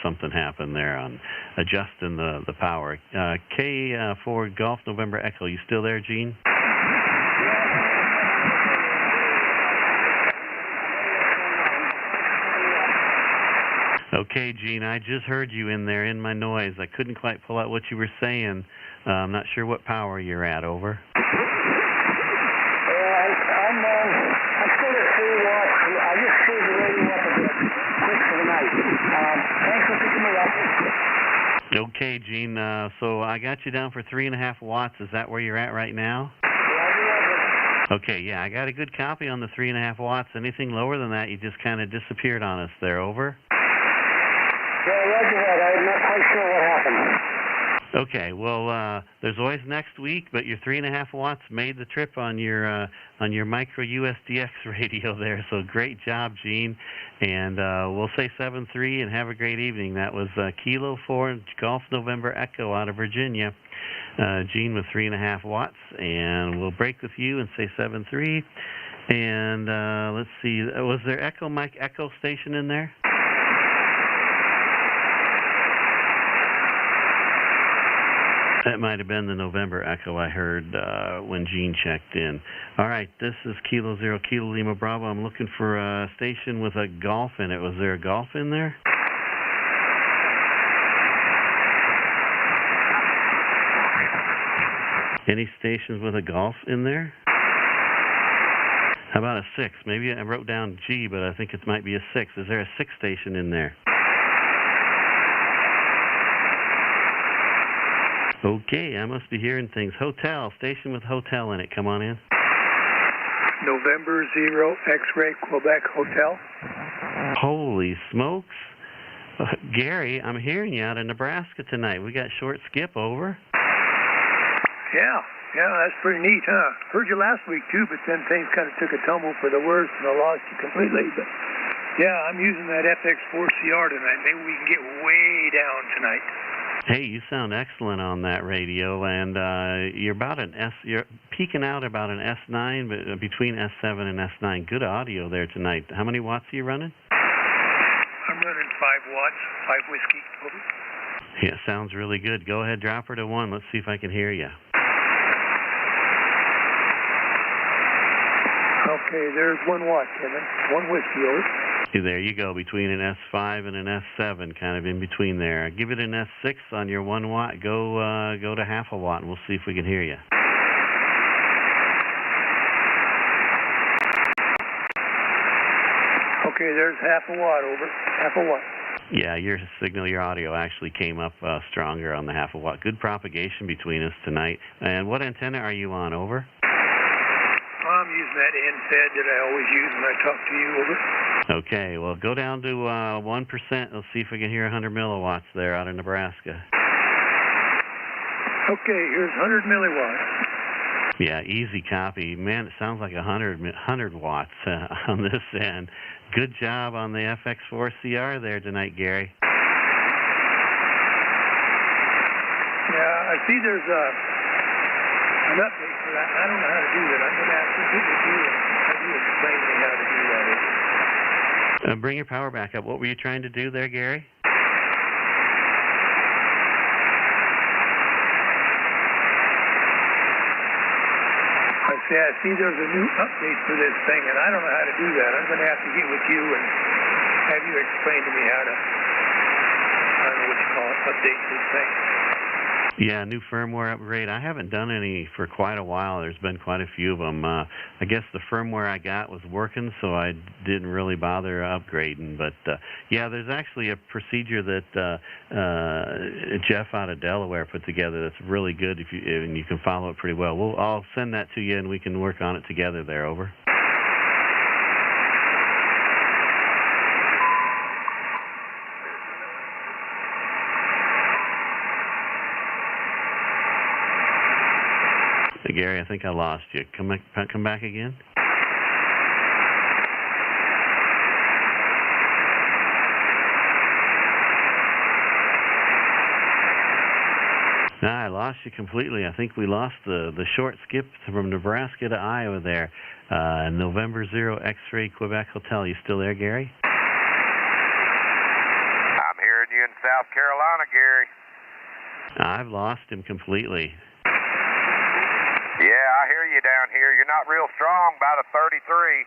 something happened there on adjusting the power. K for Golf November Echo. You still there, Gene? Okay, Gene, I just heard you in there in my noise. I couldn't quite pull out what you were saying. I'm not sure what power you're at. Over. I'm still at 3 watts. I just screwed the radio up a bit. Quick for the night. Thanks for picking me up. Okay, Gene. So I got you down for 3.5 watts. Is that where you're at right now? Okay, yeah, I got a good copy on the 3.5 watts. Anything lower than that, you just kind of disappeared on us there. Over. Yeah, roger that. I'm not quite sure what happened. Okay, well, there's always next week, but your 3.5 watts made the trip on your micro USDX radio there. So great job, Gene. And we'll say 7-3 and have a great evening. That was Kilo 4 Golf November Echo out of Virginia. Gene with 3.5 watts, and we'll break with you and say 7-3. And let's see, was there Echo Mike Echo station in there? That might have been the November Echo I heard when Gene checked in. All right, this is Kilo 0 Kilo Lima Bravo. I'm looking for a station with a golf in it. Was there a golf in there? Any stations with a golf in there? How about a 6? Maybe I wrote down G, but I think it might be a 6. Is there a 6 station in there? Okay, I must be hearing things. Hotel, station with hotel in it. Come on in. November 0 X-Ray Quebec Hotel. Holy smokes. Gary, I'm hearing you out of Nebraska tonight. We got short skip. Over. Yeah, that's pretty neat, huh? Heard you last week, too, but then things kind of took a tumble for the worse, and I lost you completely. But yeah, I'm using that FX4CR tonight. Maybe we can get way down tonight. Hey, you sound excellent on that radio, and you're about you're peaking out about an S9, but between S7 and S9. Good audio there tonight. How many watts are you running? I'm running 5 watts, 5 whiskey. Over. Yeah, sounds really good. Go ahead, drop her to 1. Let's see if I can hear you. Okay, there's 1 watt, Kevin. 1 whiskey, over. There you go, between an S5 and an S7, kind of in between there. Give it an S6 on your 1 watt. Go to 0.5 watt, and we'll see if we can hear you. Okay, there's 0.5 watt, over. 0.5 watt. Yeah, your signal, your audio actually came up stronger on the 0.5 watt. Good propagation between us tonight. And what antenna are you on? Over. I'm using that end-fed that I always use when I talk to you. Over. Okay, well, go down to 1%. Let's see if we can hear 100 milliwatts there out of Nebraska. Okay, here's 100 milliwatts. Yeah, easy copy. Man, it sounds like 100 watts on this end. Good job on the FX4CR there tonight, Gary. Yeah, I see there's an update for that. I don't know how to do that. I'm going to have to get with you and have you explain to me how to do that. Bring your power back up. What were you trying to do there, Gary? I see there's a new update for this thing, and I don't know how to do that. I'm going to have to get with you and have you explain to me how to, I don't know what you call it, update this thing. Yeah, new firmware upgrade. I haven't done any for quite a while. There's been quite a few of them. I guess the firmware I got was working, so I didn't really bother upgrading. But, yeah, there's actually a procedure that Jeff out of Delaware put together that's really good, and you can follow it pretty well. I'll send that to you, and we can work on it together there. Over. Gary, I think I lost you. Come back again. No, I lost lost you completely. I think we lost the short skip from Nebraska to Iowa there. November 0 X-Ray Quebec Hotel. You still there, Gary? I'm hearing you in South Carolina, Gary. I've lost him completely. Yeah, I hear you down here. You're not real strong, about a 33.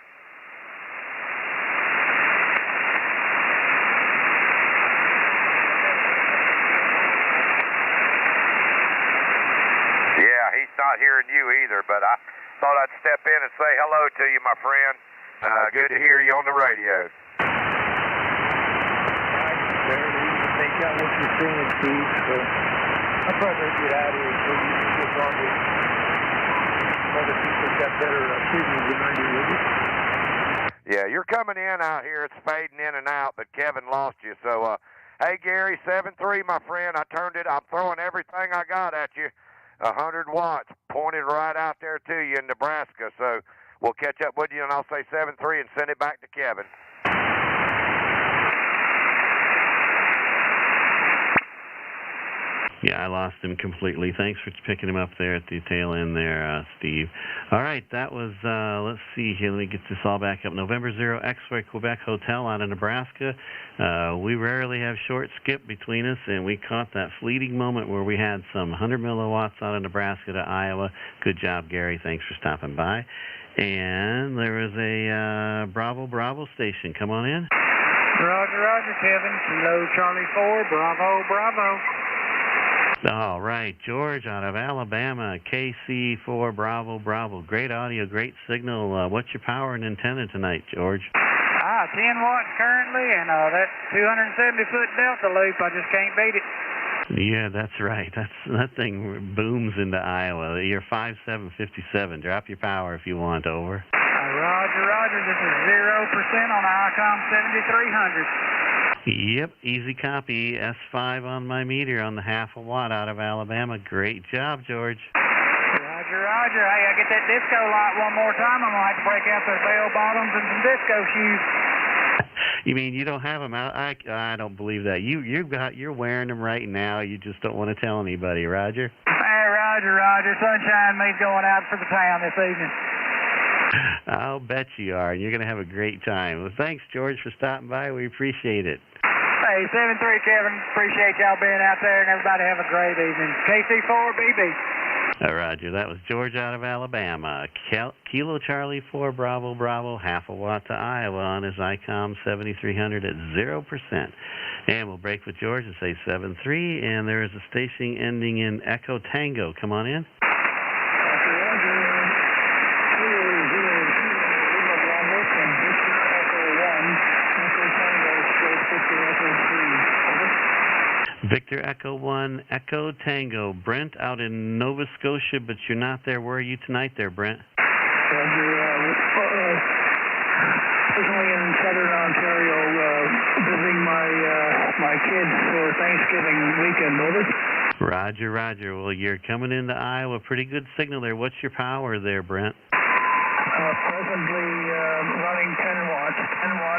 Yeah, he's not hearing you either, but I thought I'd step in and say hello to you, my friend. Good to hear you on the radio. I barely even make out what you're saying, Steve, so I'll probably get out of here so you can get on with other people got better signals than I do, will you? Yeah, you're coming in out here. It's fading in and out, but Kevin lost you. So, hey, Gary, 7-3, my friend. I turned it. I'm throwing everything I got at you. 100 watts pointed right out there to you in Nebraska. So we'll catch up with you, and I'll say 7-3 and send it back to Kevin. Yeah, I lost him completely. Thanks for picking him up there at the tail end there, Steve. All right, that was, let's see here. Let me get this all back up. November 0 X-Ray Quebec Hotel out of Nebraska. We rarely have short skip between us, and we caught that fleeting moment where we had some 100 milliwatts out of Nebraska to Iowa. Good job, Gary. Thanks for stopping by. And there was a Bravo station. Come on in. Roger, Kevin. Kilo Charlie 4, Bravo. All right, George out of Alabama, KC4 Bravo. Great audio, great signal. What's your power and antenna tonight, George? 10 watts currently, and that 270-foot Delta loop, I just can't beat it. Yeah, that's right. That thing booms into Iowa. You're 5757. Drop your power if you want, over. Roger. This is 0% on ICOM 7300. Yep, easy copy. S5 on my meter on the half a watt out of Alabama. Great job, George. Roger. Hey, I get that disco light one more time. I'm going to have to break out those bell bottoms and some disco shoes. You mean you don't have them out? I don't believe that. You're wearing them right now. You just don't want to tell anybody, Roger. Hey, Roger. Sunshine me's going out for the town this evening. I'll bet you are, and you're going to have a great time. Well, thanks, George, for stopping by. We appreciate it. Hey, 7-3, Kevin. Appreciate y'all being out there, and everybody have a great evening. KC4BB. Roger. That was George out of Alabama. Kilo Charlie 4 Bravo, half a watt to Iowa on his ICOM 7300 at 0%. And we'll break with George and say 7-3, and there is a station ending in Echo Tango. Come on in. Victor Echo 1, Echo Tango. Brent out in Nova Scotia, but you're not there. Where are you tonight there, Brent? Personally in southern Ontario, visiting my kids for Thanksgiving weekend, over. Roger. Well, you're coming into Iowa. Pretty good signal there. What's your power there, Brent? Presently running 10 watts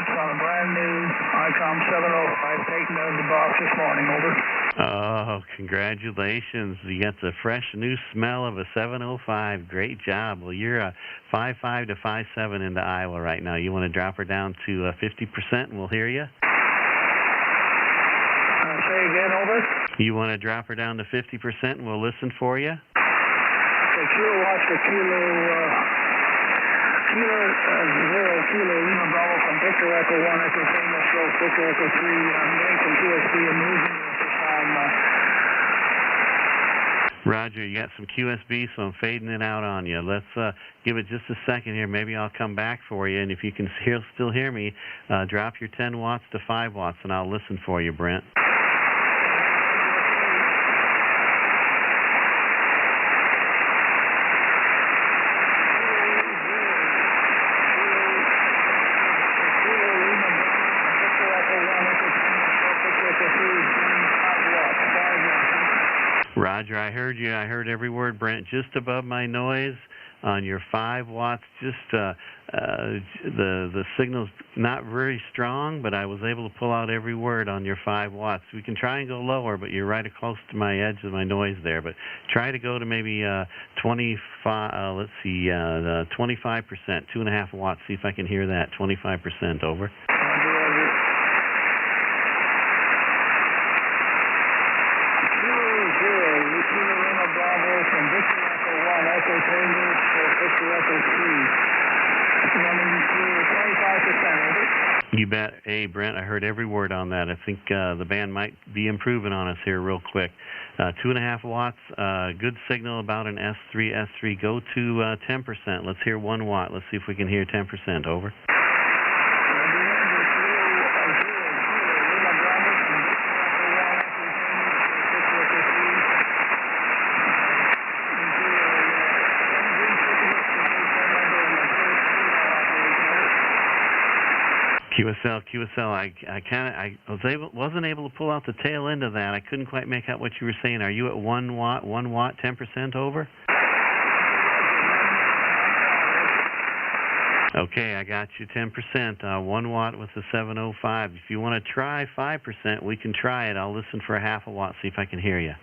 on a brand new ICOM 705 taken out of the box this morning, over. Oh, congratulations. You got the fresh new smell of a 705. Great job. Well, you're a 5.5 to 5.7 into Iowa right now. You want to drop her down to 50% and we'll hear you? Say again, over. You want to drop her down to 50% and we'll listen for you? Okay, kilowatts to Kilo Lima Bravo from Victor Echo 1 Echo Famous Road, Victor Echo 3. I'm getting some QSB and moving at this time. Roger, you got some QSB, so I'm fading it out on you. Let's give it just a second here. Maybe I'll come back for you, and if you can still hear me, drop your 10 watts to 5 watts, and I'll listen for you, Brent. Roger, I heard you. I heard every word, Brent. Just above my noise, on your 5 watts. Just the signal's not very strong, but I was able to pull out every word on your 5 watts. We can try and go lower, but you're right close to my edge of my noise there. But try to go to maybe 25. Let's see, 25%, 2.5 watts. See if I can hear that. 25%. Over. You bet. Hey, Brent, I heard every word on that. I think the band might be improving on us here real quick. 2.5 watts, good signal about an S3, S3. Go to 10%. Let's hear 1 watt. Let's see if we can hear 10%. Over. QSL. I wasn't able to pull out the tail end of that. I couldn't quite make out what you were saying. Are you at 1 watt? 1 watt, 10%. Over. Okay, I got you 10%. 1 watt with the 705. If you want to try 5%, we can try it. I'll listen for a 0.5 watt. See if I can hear you.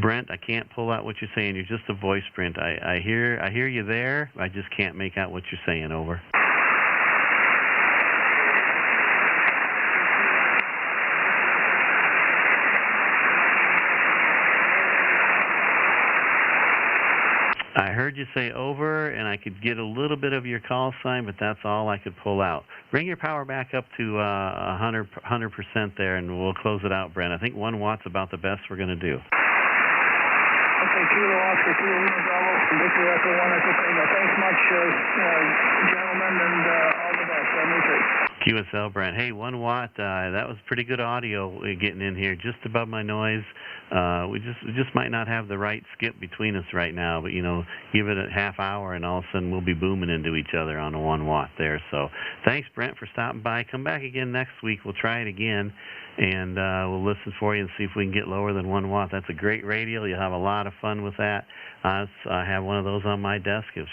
Brent, I can't pull out what you're saying. You're just a voice, Brent. I hear you there. I just can't make out what you're saying. Over. I heard you say over, and I could get a little bit of your call sign, but that's all I could pull out. Bring your power back up to 100% there, and we'll close it out, Brent. I think 1 watt's about the best we're going to do. Okay, Kilo Oscar, Kilo Lima Bravo, from Victor Echo 1 Echo Tango. Thanks much, gentlemen, and all the best. QSL, Brent. Hey, 1 watt. That was pretty good audio getting in here, just above my noise. We just might not have the right skip between us right now, but give it a half hour, and all of a sudden we'll be booming into each other on a 1 watt there. So, thanks, Brent, for stopping by. Come back again next week. We'll try it again, and we'll listen for you and see if we can get lower than 1 watt. That's a great radio. You'll have a lot of fun with that. I have one of those on my desk. It's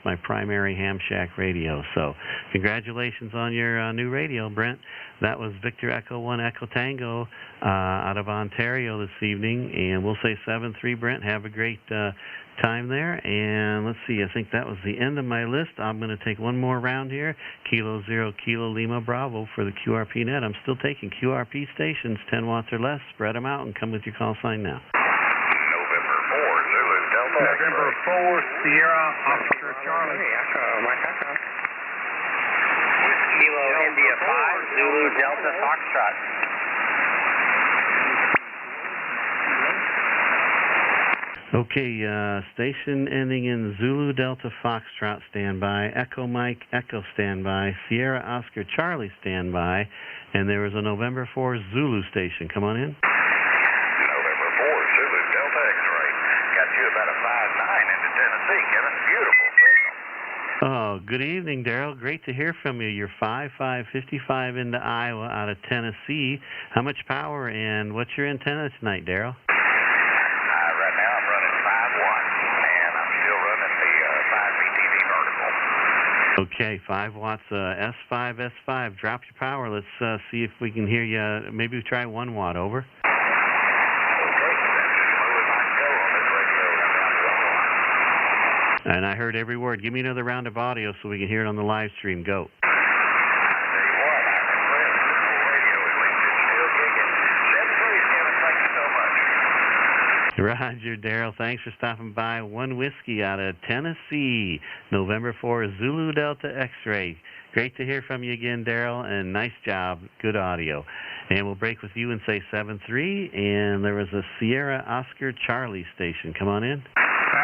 my primary ham shack radio. So, congratulations on your new radio, Brent. That was Victor Echo 1 Echo Tango out of Ontario this evening, and we'll say 7-3, Brent. Have a great time there, and let's see, I think that was the end of my list. I'm going to take one more round here. Kilo 0 Kilo Lima Bravo for the QRP Net. I'm still taking QRP stations, 10 watts or less. Spread them out and come with your call sign now. November 4, Zulu Delta. November 4, Sierra Oscar Charlie. Kilo India 5, Zulu Delta Foxtrot. Okay, station ending in Zulu Delta Foxtrot standby, Echo Mike Echo standby, Sierra Oscar Charlie standby, and there is a November 4 Zulu station. Come on in. November 4, Zulu Delta X-ray. Got you about a 5-9 into Tennessee, Kevin. Beautiful signal. Oh, good evening, Daryl. Great to hear from you. You're 5555 into Iowa out of Tennessee. How much power and what's your antenna tonight, Daryl? Right now I'm running 5 watts, and I'm still running the 5VTV vertical. Okay, 5 watts, S5, S5. Drop your power. Let's see if we can hear you. Maybe we try 1 watt. Over. And I heard every word. Give me another round of audio so we can hear it on the live stream. Go. Roger, Daryl. Thanks for stopping by. 1 whiskey out of Tennessee. November 4 Zulu Delta X-ray. Great to hear from you again, Daryl, and nice job. Good audio. And we'll break with you and say 7-3. And there was a Sierra Oscar Charlie station. Come on in.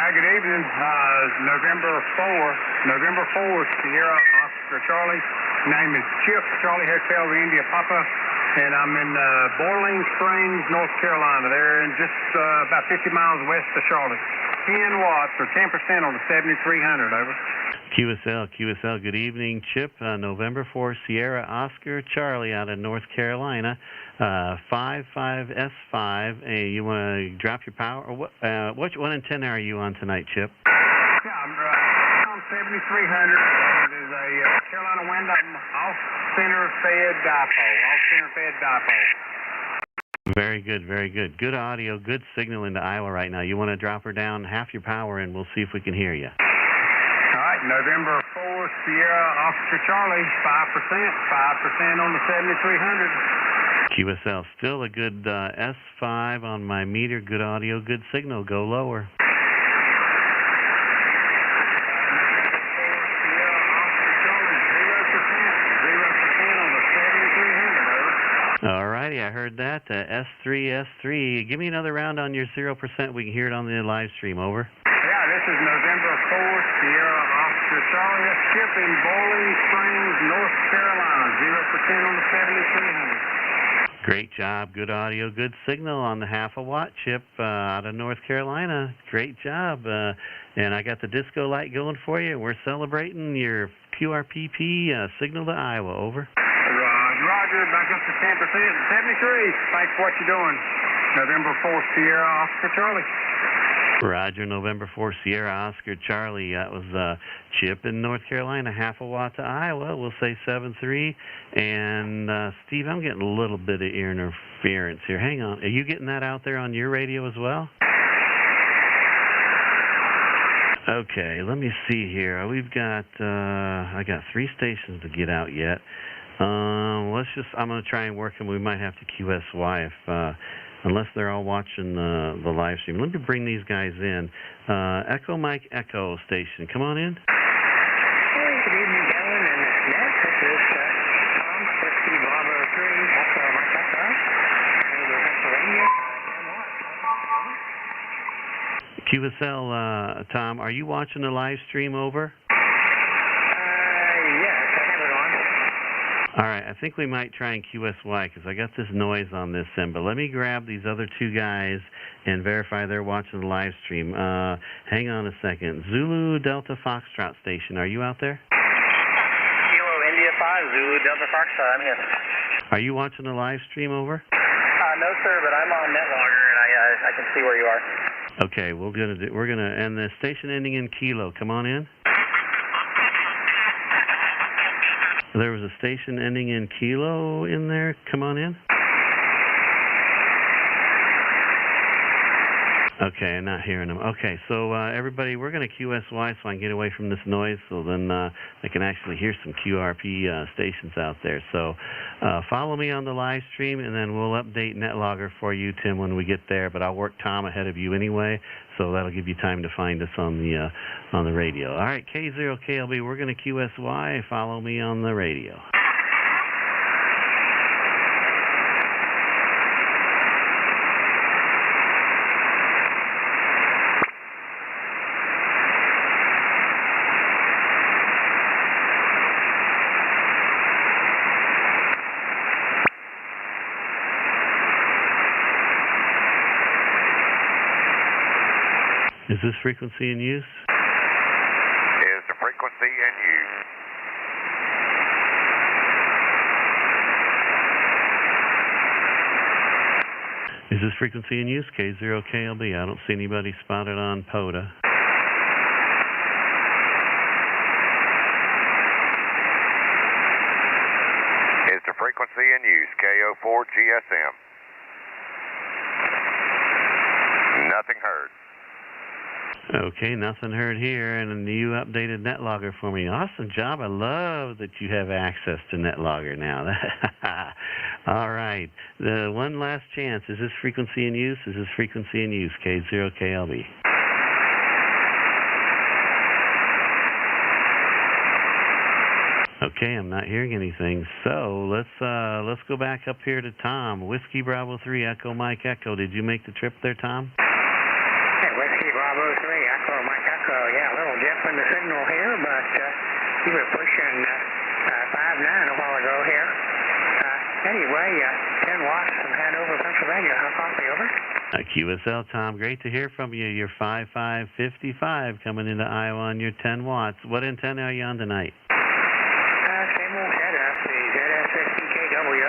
Good evening. November 4, Sierra Oscar Charlie. Name is Chip, Charlie Hotel India Papa, and I'm in Boiling Springs, North Carolina. They're in just about 50 miles west of Charlotte. 10 watts or 10% on the 7300, over. QSL, good evening. Chip, November 4, Sierra Oscar Charlie out of North Carolina, 55S5. Hey, you want to drop your power? Or what antenna are you on tonight, Chip? Yeah, I'm on 7300. It is a Carolina wind off-center fed dipole. Very good, very good. Good audio, good signal into Iowa right now. You want to drop her down half your power and we'll see if we can hear you. All right, November 4, Sierra Oscar Charlie, 5% on the 7300. QSL, still a good S5 on my meter. Good audio, good signal. Go lower. All righty, I heard that. S3. Give me another round on your 0%. We can hear it on the live stream. Over. Yeah, this is November 4th, Sierra Oscar Charlie. Chip in Bowling Springs, North Carolina. 0% on the 7300. Great job. Good audio, good signal on the half a watt chip out of North Carolina. Great job. And I got the disco light going for you. We're celebrating your QRPP signal to Iowa. Over. Roger, back up to 10%. 73. Thanks for what you're doing. November 4th, Sierra Oscar Charlie. Roger, November 4th, Sierra Oscar Charlie. That was Chip in North Carolina, half a watt to Iowa. We'll say 7-3. And Steve, I'm getting a little bit of ear interference here. Hang on. Are you getting that out there on your radio as well? Okay, let me see here. We've got, I got 3 stations to get out yet. I'm going to try and work them. We might have to QSY if, unless they're all watching the live stream. Let me bring these guys in. Echo Mike Echo station. Come on in. Hey, good evening, gentlemen, and Ned. This is Tom, Whiskey Bravo 3, Echo Mike Echo. Radio Pennsylvania. QSL, Tom, are you watching the live stream? Over. All right, I think we might try and QSY because I got this noise on this end. But let me grab these other 2 guys and verify they're watching the live stream. Hang on a second. Zulu Delta Foxtrot station, are you out there? Kilo India 5, Zulu Delta Foxtrot, I'm here. Are you watching the live stream? Over. No, sir, but I'm on NetLogger and I can see where you are. Okay, we're gonna and the station ending in Kilo. Come on in. There was a station ending in Kilo in there. Come on in. Okay, I'm not hearing them. Okay, so everybody, we're going to QSY so I can get away from this noise so then I can actually hear some QRP stations out there. So follow me on the live stream and then we'll update NetLogger for you, Tim, when we get there. But I'll work Tom ahead of you anyway, so that'll give you time to find us on the radio. All right, K0KLB, we're going to QSY. Follow me on the radio. Is this frequency in use? Is the frequency in use? Is this frequency in use? K0KLB. I don't see anybody spotted on POTA. Is the frequency in use? KO4 GSM. Nothing heard. Okay, nothing heard here, and you updated NetLogger for me. Awesome job. I love that you have access to NetLogger now. All right. The one last chance. Is this frequency in use? Is this frequency in use? K0KLB. Okay, I'm not hearing anything. So let's go back up here to Tom. Whiskey Bravo 3, Echo Mike Echo. Did you make the trip there, Tom? Hey, Whiskey Bravo 3, Echo Mike Echo. Yeah, a little dip in the signal here, but you were pushing 5.9 a while ago here. Anyway, 10 watts from Hanover, Pennsylvania. How copy, over? QSL, Tom, great to hear from you. You're 5555 coming into Iowa on your 10 watts. What antenna are you on tonight? Same old setup, the ZSSBKW. I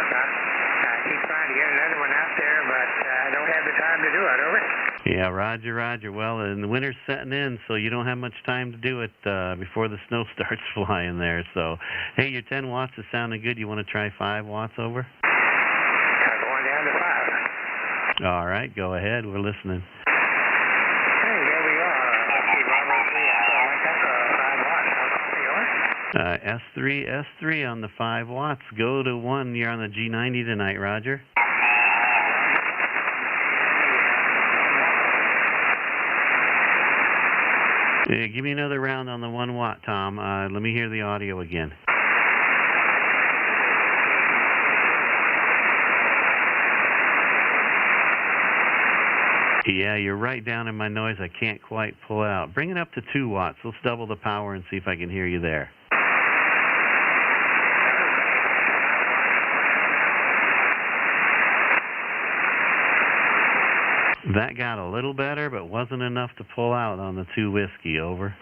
keep trying to get another one out there, but I don't have the time to do it. Over. Yeah, roger, roger. Well, and the winter's setting in, so you don't have much time to do it before the snow starts flying there. So, hey, your 10 watts is sounding good. You want to try 5 watts over? Going down to 5. All right, go ahead. We're listening. Hey, there we are. S3 on the 5 watts. Go to 1. You're on the G90 tonight, Roger. Give me another round on the 1 watt, Tom. Let me hear the audio again. Yeah, you're right down in my noise. I can't quite pull out. Bring it up to 2 watts. Let's double the power and see if I can hear you there. That got a little better, but wasn't enough to pull out on the 2 whiskey. Over.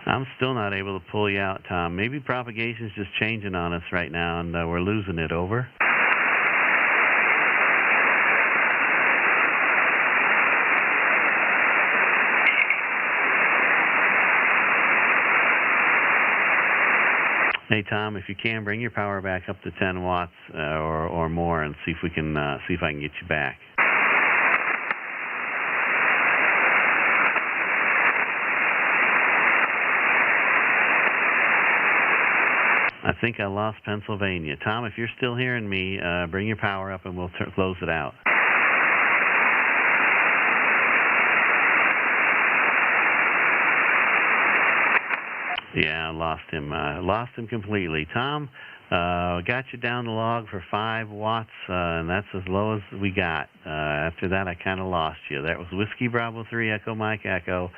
I'm still not able to pull you out, Tom. Maybe propagation's just changing on us right now, and we're losing it. Over. Hey, Tom, if you can, bring your power back up to 10 watts or more, and see if we can see if I can get you back. I think I lost Pennsylvania. Tom, if you're still hearing me, bring your power up and we'll close it out. Yeah, I lost him. Lost him completely. Tom, got you down the log for 5 watts, and that's as low as we got. After that, I kind of lost you. That was Whiskey Bravo 3 Echo Mike Echo.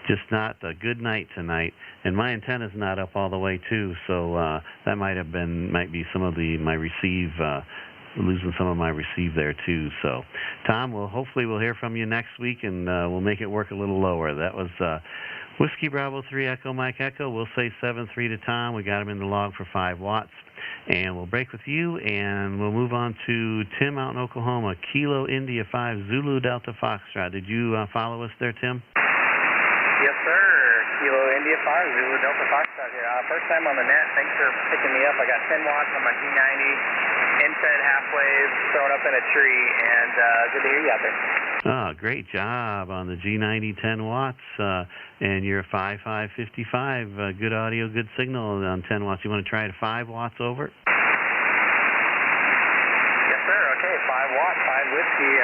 Just not a good night tonight. And my antenna's not up all the way, too, so that might be some of my receive, losing some of my receive there, too. So, Tom, hopefully we'll hear from you next week, and we'll make it work a little lower. That was Whiskey Bravo 3 Echo Mike Echo. We'll say 7-3 to Tom. We got him in the log for 5 watts. And we'll break with you, and we'll move on to Tim out in Oklahoma. Kilo India 5 Zulu Delta Foxtrot. Did you follow us there, Tim? Yes, sir. Kilo India 5 Zulu Delta Foxtrot here. First time on the net. Thanks for picking me up. I got 10 watts on my G90. Infrared half wave thrown up in a tree, and good to hear you out there. Oh, great job on the G90 10 watts, and you're 5555. Good audio, good signal on 10 watts. You want to try it 5 watts over? Yes, sir. Okay, 5 watts, 5 whiskey,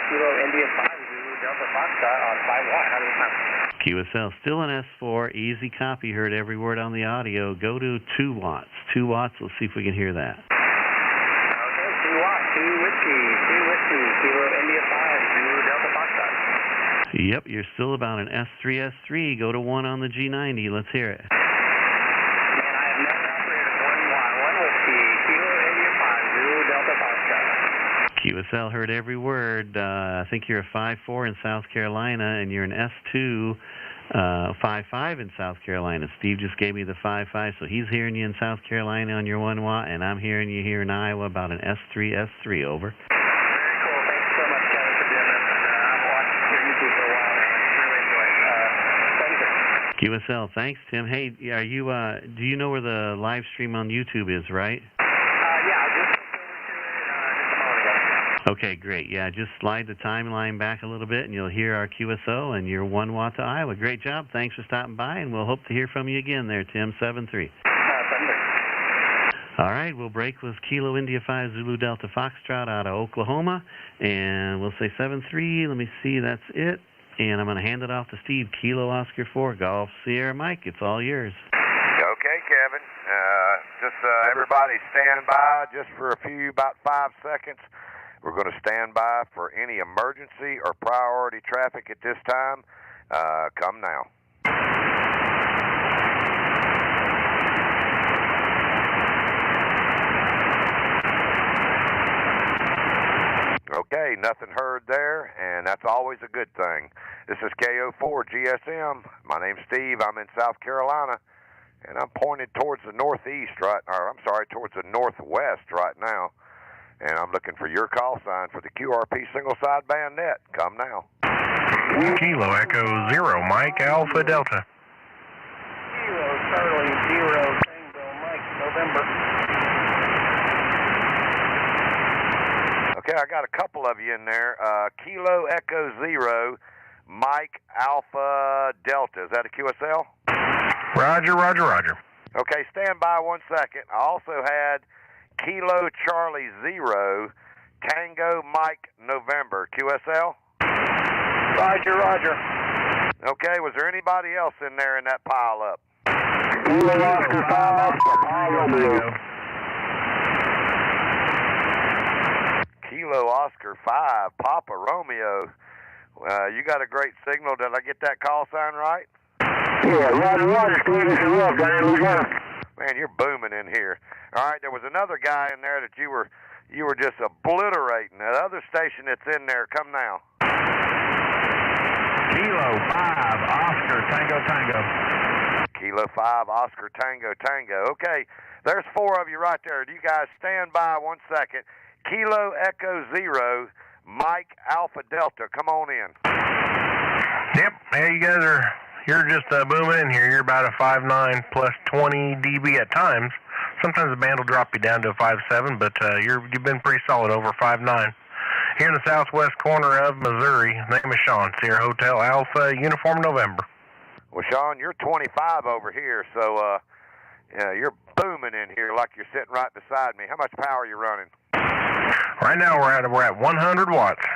Kilo India 5 Zulu Delta Foxtrot on 5 watt. How do you sound? QSL, still an S4, easy copy, heard every word on the audio. Go to 2 watts. 2 watts, let's see if we can hear that. Okay, 2 watts, 2 whiskey, Kilo India 5 Zulu Delta Foxtrot. Yep, you're still about an S3. Go to 1 on the G90. Let's hear it. Man, I have never operated 1 watt, 1 whiskey, Kilo India 5 Zulu Delta Foxtrot. QSL heard every word. I think you're a 5-4 in South Carolina, and you're an S2, 5-5 in South Carolina. Steve just gave me the 5-5, so he's hearing you in South Carolina on your 1 watt, and I'm hearing you here in Iowa about an S3, over. Very cool. Thanks so much, Kevin, for doing this. I've watched your YouTube for a while now. I really enjoy it. Thank you. QSL, thanks, Tim. Hey, are you? Do you know where the live stream on YouTube is, right? Yeah, I just looked over to it just a moment ago. Okay, great. Yeah, just slide the timeline back a little bit, and you'll hear our QSO and your 1 watt to Iowa. Great job. Thanks for stopping by, and we'll hope to hear from you again there, Tim. 7-3. 7-3. All right, we'll break with Kilo India 5 Zulu Delta Foxtrot out of Oklahoma, and we'll say 7-3. Let me see, that's it. And I'm going to hand it off to Steve. Kilo Oscar 4 Golf Sierra Mike. It's all yours. Okay, Kevin. Just everybody stand by just for about 5 seconds. We're going to stand by for any emergency or priority traffic at this time. Come now. Okay, nothing heard there, and that's always a good thing. This is KO4 GSM. My name's Steve. I'm in South Carolina, and I'm pointed towards the northwest right now, and I'm looking for your call sign for the QRP single sideband net. Come now. Kilo Echo 0, Mike Alpha Delta. Kilo Charlie 0, Tango Mike November. Okay, I got a couple of you in there. Kilo Echo 0, Mike Alpha Delta. Is that a QSL? Roger, roger, roger. Okay, stand by 1 second. I also had Kilo Charlie 0, Tango Mike November. QSL? Roger, roger. Okay, was there anybody else in there in that pile up? Kilo Oscar 5, Oscar Romeo. Kilo Oscar 5, Papa Romeo. You got a great signal. Did I get that call sign right? Yeah, roger, roger, Steve. Man, you're booming in here. All right, there was another guy in there that you were just obliterating. That other station that's in there, come now. Kilo 5, Oscar Tango Tango. Kilo 5, Oscar Tango Tango. Okay, there's 4 of you right there. You guys stand by 1 second. Kilo Echo 0, Mike Alpha Delta. Come on in. Yep, hey, you guys you're just booming in here. You're about a 5.9 plus 20 dB at times. Sometimes the band will drop you down to a 5.7, but you've been pretty solid over 5.9. Here in the southwest corner of Missouri, name is Sean, Sierra Hotel Alpha, Uniform November. Well, Sean, you're 25 over here, so you're booming in here like you're sitting right beside me. How much power are you running? Right now we're at 100 watts.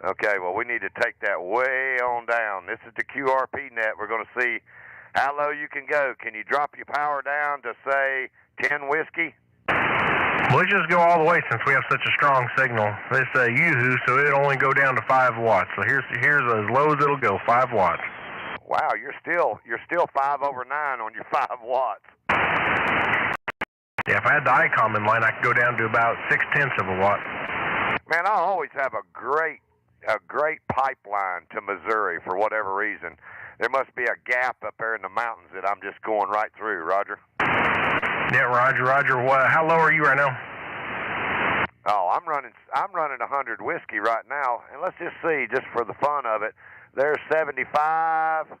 Okay, well, we need to take that way on down. This is the QRP net. We're going to see how low you can go. Can you drop your power down to, say, 10 whiskey? Let's just go all the way since we have such a strong signal. This Yoo-hoo, so it'll only go down to 5 watts. So here's as low as it'll go, 5 watts. Wow, you're still 5 over 9 on your 5 watts. Yeah, if I had the ICOM in line, I could go down to about 0.6 of a watt. Man, I always have a great pipeline to Missouri for whatever reason. There must be a gap up there in the mountains that I'm just going right through, Roger. Yeah, roger, roger. How low are you right now? Oh, I'm running 100 whiskey right now, and let's just see, just for the fun of it. There's 75.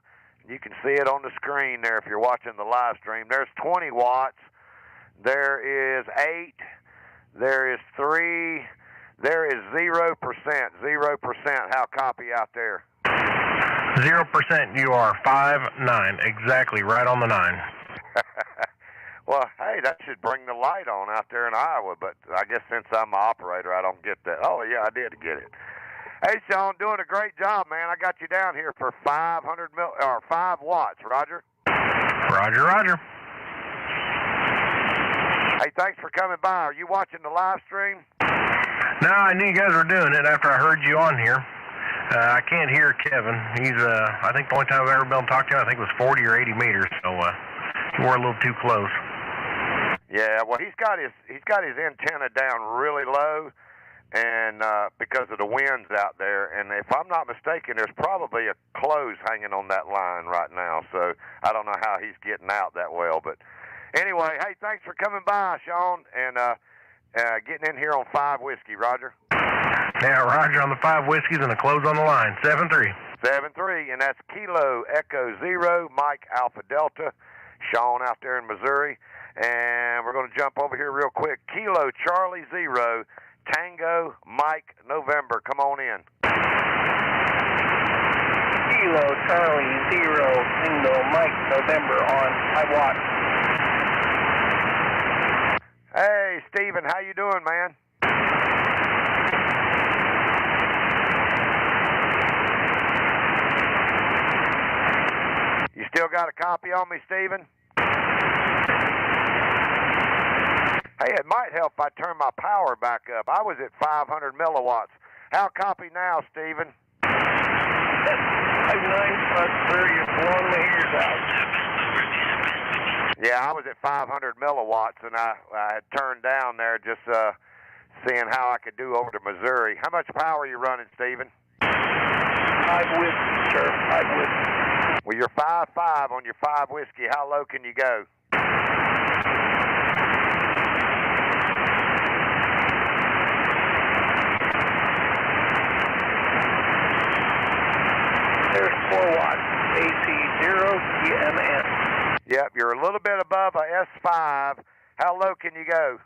You can see it on the screen there if you're watching the live stream. There's 20 watts. There is 8. There is 3. There is 0%. 0%. How copy out there? 0%. You are 5.9. Exactly, right on the 9. Well, hey, that should bring the light on out there in Iowa, but I guess since I'm an operator, I don't get that. Oh, yeah, I did get it. Hey, Sean, doing a great job, man. I got you down here for 5 watts, Roger? Roger, roger. Hey, thanks for coming by. Are you watching the live stream? No, I knew you guys were doing it after I heard you on here. I can't hear Kevin. He's, I think the only time I've ever been able to talk to him, I think it was 40 or 80 meters, so we're a little too close. Yeah, well, he's got his antenna down really low, and because of the winds out there, and if I'm not mistaken, there's probably a close hanging on that line right now, so I don't know how he's getting out that well, but anyway, hey, thanks for coming by, Sean, and getting in here on 5 whiskey, Roger. Yeah, Roger on the 5 whiskeys and a close on the line, 7-3. 7-3, and that's Kilo Echo 0, Mike Alpha Delta, Sean out there in Missouri, and we're going to jump over here real quick. Kilo Charlie 0, Tango Mike November, come on in. Kilo Charlie 0, Tango Mike November on 5 watts. Hey, Steven, how you doing, man? You still got a copy on me, Steven? Hey, it might help if I turn my power back up. I was at 500 milliwatts. How copy now, Steven? 5.9+3, you're blowing the ears out. Yeah, I was at 500 milliwatts, and I had turned down there just seeing how I could do over to Missouri. How much power are you running, Stephen? 5 whiskey, sir. 5 whiskey. Well, you're 5.5 on your 5 whiskey. How low can you go? There's 4 watts. AC 0 EMN. Yep, you're a little bit above a S5. How low can you go?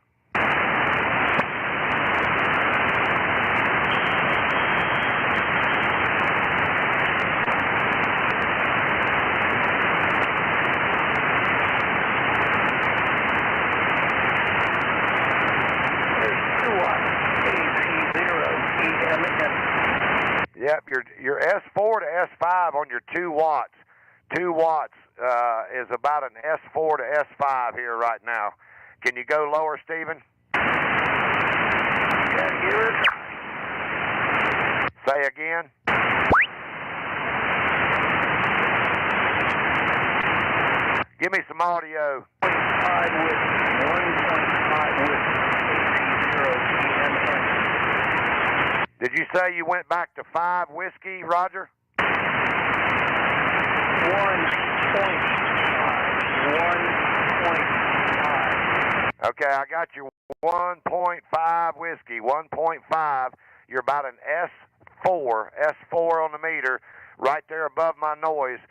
Yep, your S4 to S5 on your 2 watts. 2 watts is about an S4 to S5 here right now. Can you go lower, Stephen? Yeah, here. Say again. Give me some audio. 5 with 1.5 with Did you say you went back to 5 whiskey, Roger? 1.5. 1.5. Okay, I got you 1.5 whiskey, 1.5. You're about an S4 on the meter, right there above my noise.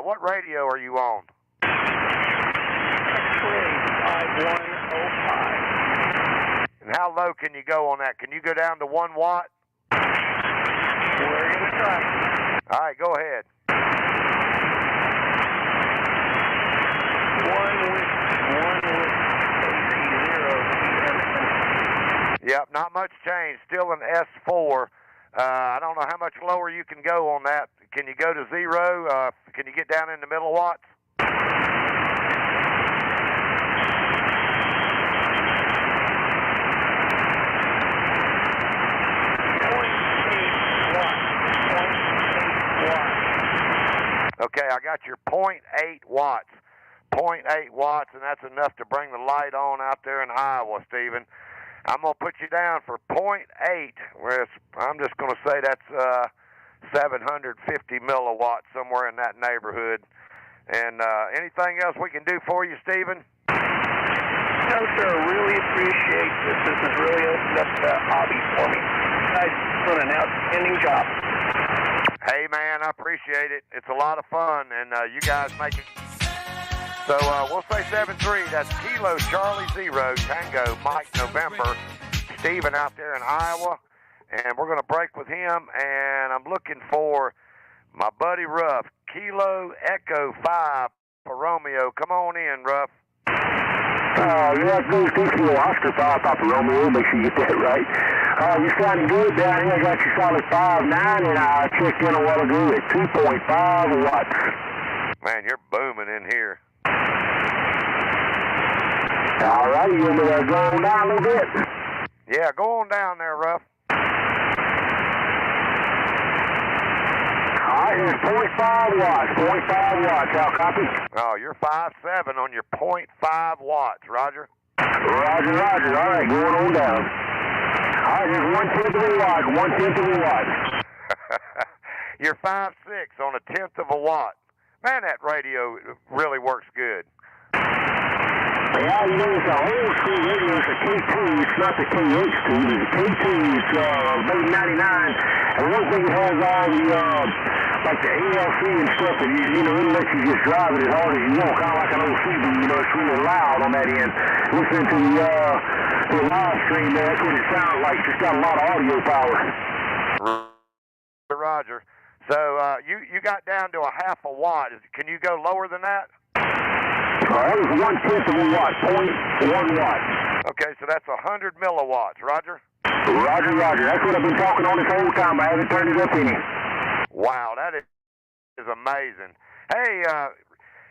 What radio are you on? X-ray 5105. And how low can you go on that? Can you go down to 1 watt? We're going to try. All right, go ahead. 1 with AC 0 Yep, not much change. Still an S4. I don't know how much lower you can go on that. Can you go to 0? Can you get down into milliwatts? Okay, I got your 0.8 watts. 0.8 watts, and that's enough to bring the light on out there in Iowa, Stephen. I'm going to put you down for 0.8, where I'm just going to say that's 750 milliwatts, somewhere in that neighborhood. And anything else we can do for you, Stephen? No, sir. Really appreciate this. This has really opened up the hobby for me. You guys doing an outstanding job. Hey, man, I appreciate it. It's a lot of fun, and you guys make it. So we'll say 7-3. That's Kilo Charlie 0 Tango Mike November. Stephen out there in Iowa, and we're going to break with him. And I'm looking for my buddy Ruff, Kilo Echo 5 for Romeo. Come on in, Ruff. Yeah, go Kilo Oscar 5 Papa Romeo. Make sure you get that right. You're sounding good down here. I got you solid 5.9, and I checked in a while ago at 2.5 watts. Man, you're booming in here. All right, you want me to go on down a little bit? Yeah, go on down there, Ruff. All right, here's 0.5 watts. 0.5 watts. How copy? Oh, you're 5.7 on your 0.5 watts, Roger. Roger, Roger. All right, going on down. All right, here's 1/10 of a watt. 1/10 of a watt. You're 5.6 on 1/10 of a watt. Man, that radio really works good. Yeah, you know, it's an old school radio. It's a K2. It's not the KH2. It's a K2. It's made 99. And one thing it has all the, like the ALC and stuff, and you know, it'll let you just drive it as hard as you want, kind of like an old CD. You know, it's really loud on that end. Listen to the LiveStream there. That's what it sounds like. It's got a lot of audio power. Roger. So you got down to a 1/2 watt. Can you go lower than that? That was 1/10 of a watt, 0.1 watt. Okay, so that's 100 milliwatts, Roger? Roger, Roger. That's what I've been talking on this whole time. I haven't turned it up any. Wow, that is amazing. Hey,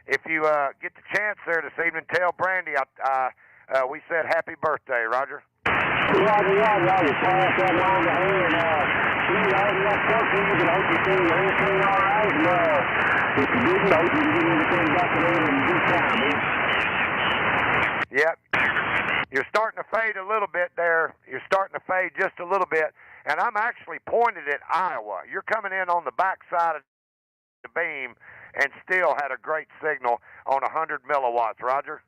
if you get the chance there this evening, tell Brandy we said happy birthday, Roger. Roger, Roger. I will pass that along to her, and I hope you see everything all right. And if you didn't, I hope you get everything back to there in good time, man. Yep. You're starting to fade a little bit there. You're starting to fade just a little bit. And I'm actually pointed at Iowa. You're coming in on the backside of the beam and still had a great signal on 100 milliwatts. Roger?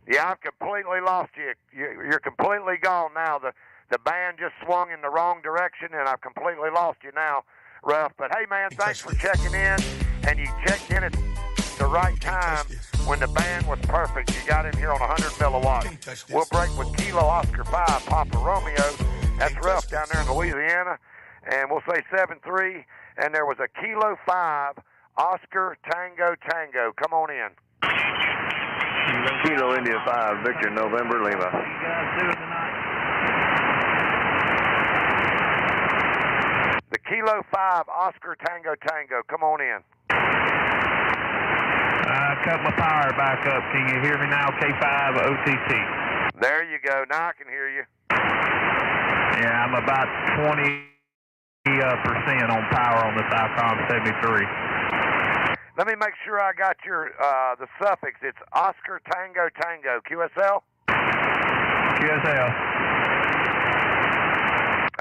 Yeah, I've completely lost you. You're completely gone now. The band just swung in the wrong direction, and I've completely lost you now, Ruff. But hey, man, thanks for checking in. And you checked in at the right time when the band was perfect. You got in here on 100 milliwatts. We'll break with Kilo Oscar 5, Papa Romeo. That's Ruff down there in Louisiana. And we'll say 7-3. And there was a Kilo 5, Oscar Tango Tango. Come on in. Kilo India 5, Victor November Lima. How you guys doing tonight? The Kilo 5, Oscar Tango Tango. Come on in. I cut my power back up. Can you hear me now? K5 OTT. There you go. Now I can hear you. Yeah, I'm about 20% on power on this ICOM 73. Let me make sure I got your the suffix. It's Oscar Tango Tango. QSL? QSL.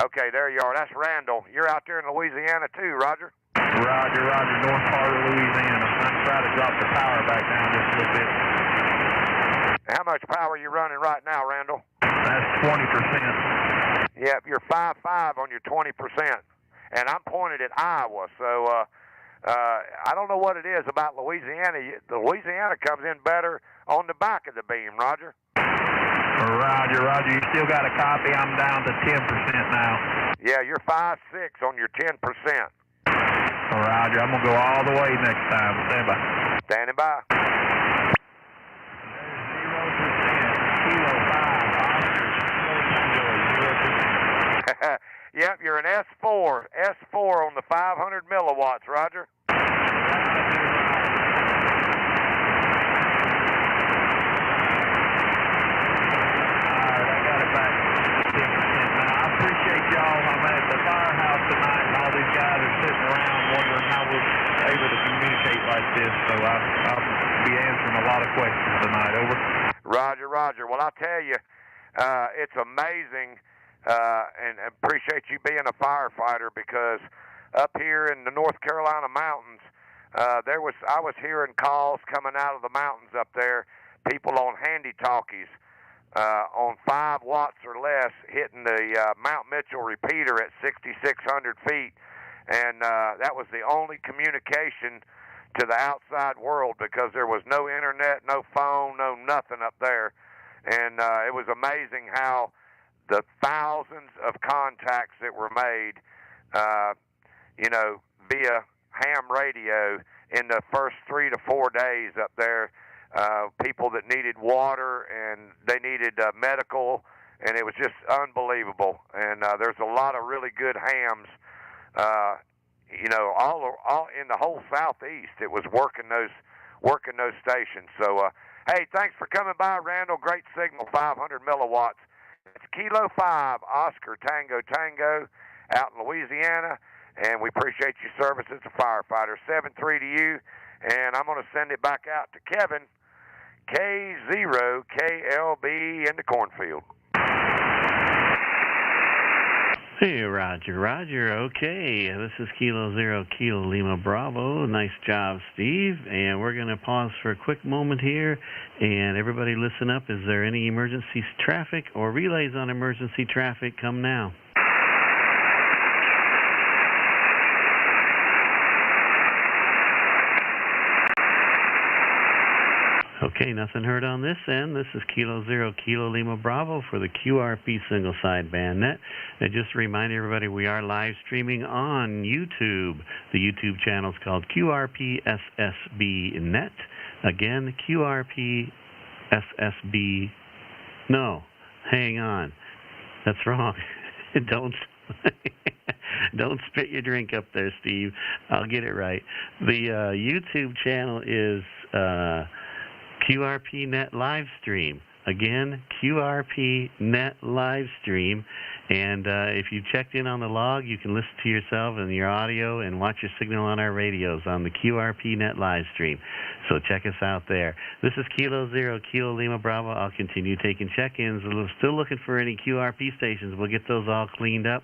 Okay, there you are. That's Randall. You're out there in Louisiana too, Roger? Roger, north part of Louisiana. I'm trying to drop the power back down just a little bit. How much power are you running right now, Randall? That's 20%. Yep, you're 5.5 on your 20%. And I'm pointed at Iowa, so I don't know what it is about Louisiana. The Louisiana comes in better on the back of the beam, Roger. Roger. You still got a copy? I'm down to 10% now. Yeah, you're 5.6 on your 10%. Roger. I'm going to go all the way next time. Stand by. Standing by. There's 0%. Kilo 5, Oscar. Yep, you're an S4. S4 on the 500 milliwatts, Roger. Like this, so I'll be answering a lot of questions tonight. Over. Roger. Well, I'll tell you, it's amazing, and appreciate you being a firefighter, because up here in the North Carolina mountains, I was hearing calls coming out of the mountains up there, people on handy-talkies, on 5 watts or less, hitting the Mount Mitchell repeater at 6,600 feet, and that was the only communication to the outside world, because there was no internet, no phone, no nothing up there. And it was amazing how the thousands of contacts that were made, via ham radio in the first 3 to 4 days up there, people that needed water and they needed medical, and it was just unbelievable. And there's a lot of really good hams, all in the whole southeast. It was working those stations. So, hey, thanks for coming by, Randall. Great signal, 500 milliwatts. It's Kilo 5, Oscar Tango Tango, out in Louisiana, and we appreciate your service as a firefighter. 7-3 to you, and I'm going to send it back out to Kevin, K0KLB in the cornfield. Hey, Roger. Okay, this is Kilo 0 Kilo Lima Bravo. Nice job, Steve. And we're going to pause for a quick moment here. And everybody listen up. Is there any emergency traffic or relays on emergency traffic? Come now. Okay, nothing heard on this end. This is Kilo 0 Kilo Lima Bravo for the QRP single sideband net. And just to remind everybody, we are live streaming on YouTube. The YouTube channel is called QRP SSB Net. Again, QRP SSB. No, hang on. That's wrong. Don't Don't spit your drink up there, Steve. I'll get it right. The YouTube channel is QRP Net LiveStream. Again, QRP Net LiveStream. And if you checked in on the log, you can listen to yourself and your audio and watch your signal on our radios on the QRP Net LiveStream. So check us out there. This is Kilo Zero, Kilo Lima Bravo. I'll continue taking check-ins. We're still looking for any QRP stations. We'll get those all cleaned up.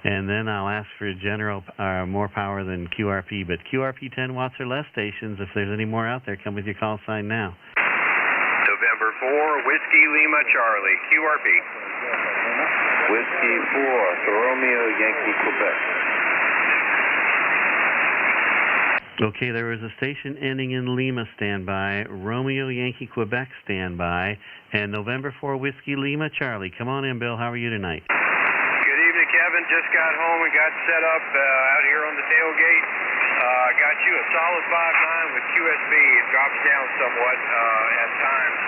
And then I'll ask for general more power than QRP. But QRP 10 watts or less stations, if there's any more out there, come with your call sign now. November 4, Whiskey Lima Charlie, QRP. Whiskey 4, Romeo Yankee Quebec. Okay, there was a station ending in Lima standby, Romeo Yankee Quebec standby, and November 4 Whiskey Lima Charlie. Come on in, Bill. How are you tonight? Good evening, Kevin. Just got home and got set up out here on the tailgate. Got you a solid 5.9 with QSB. It drops down somewhat at times.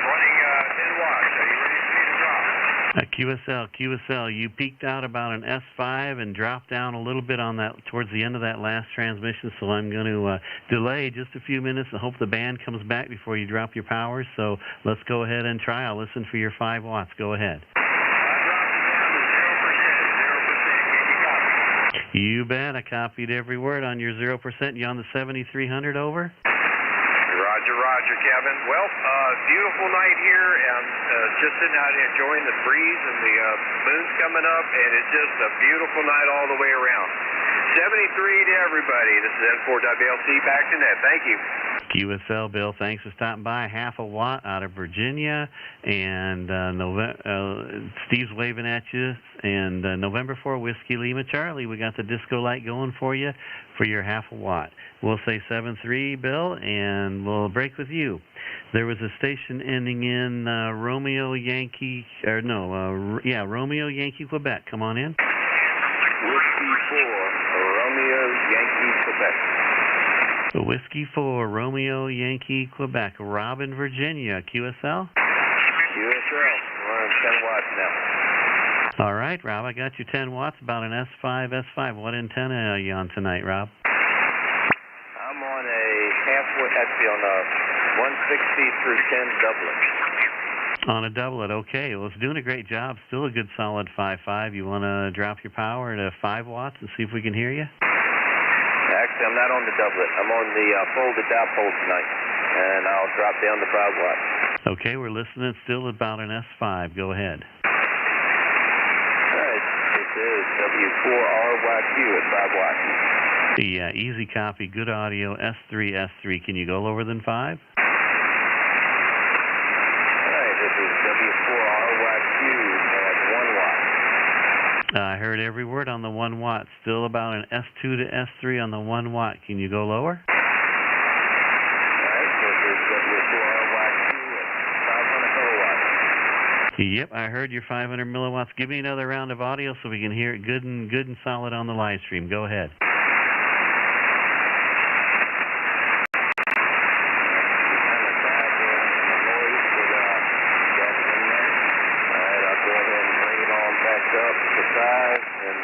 Running 10 watts. Are you ready for me to drop? QSL, you peaked out about an S5 and dropped down a little bit on that towards the end of that last transmission, so I'm going to delay just a few minutes and hope the band comes back before you drop your power. So let's go ahead and try. I'll listen for your 5 watts. Go ahead. You bet. I copied every word on your 0%. You on the 7300 over? Roger, Kevin. Well, beautiful night here. I'm just sitting out here enjoying the breeze and the moon's coming up, and it's just a beautiful night all the way around. 73 to everybody. This is N4WLC back to net. Thank you. QSL, Bill, thanks for stopping by. Half a watt out of Virginia, and Steve's waving at you. And November 4 Whiskey Lima Charlie, we got the disco light going for you for your half a watt. We'll say 7-3, Bill, and we'll break with you. There was a station ending in Romeo Yankee Quebec. Come on in. Whiskey 4, Romeo Yankee Quebec. Whiskey 4, Romeo Yankee Quebec. Robin, Virginia. QSL? QSL. We're on 10 watts now. All right, Rob, I got you 10 watts, about an S5. What antenna are you on tonight, Rob? I'm on a actually on a 160 through 10 doublet. On a doublet, okay. Well, it's doing a great job. Still a good solid 5.5. You want to drop your power to 5 watts and see if we can hear you? Actually, I'm not on the doublet. I'm on the folded dipole tonight, and I'll drop down to 5 watts. Okay, we're listening still about an S5. Go ahead. All right, this is W4RYQ at 5 watts. Yeah, easy copy, good audio, S3. Can you go lower than 5? All right, this is W4RYQ at 1 watt. I heard every word on the 1 watt. Still about an S2 to S3 on the 1 watt. Can you go lower? All right, this is W4RYQ at 500 milliwatts. Yep, I heard your 500 milliwatts. Give me another round of audio so we can hear it good and solid on the live stream. Go ahead.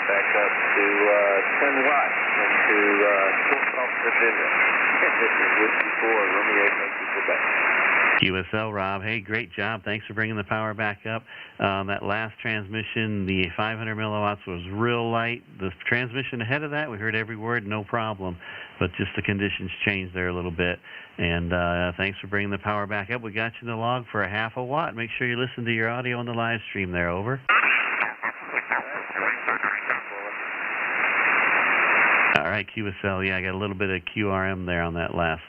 Back up to 10 watts into Fort Collins, Virginia. This is Whiskey 4, Romeo Yankee Quebec. QSL, Rob. Hey, great job. Thanks for bringing the power back up. That last transmission, the 500 milliwatts was real light. The transmission ahead of that, we heard every word, no problem. But just the conditions changed there a little bit. And thanks for bringing the power back up. We got you in the log for a half a watt. Make sure you listen to your audio on the live stream there. Over. All right, QSL. Yeah, I got a little bit of QRM there on that last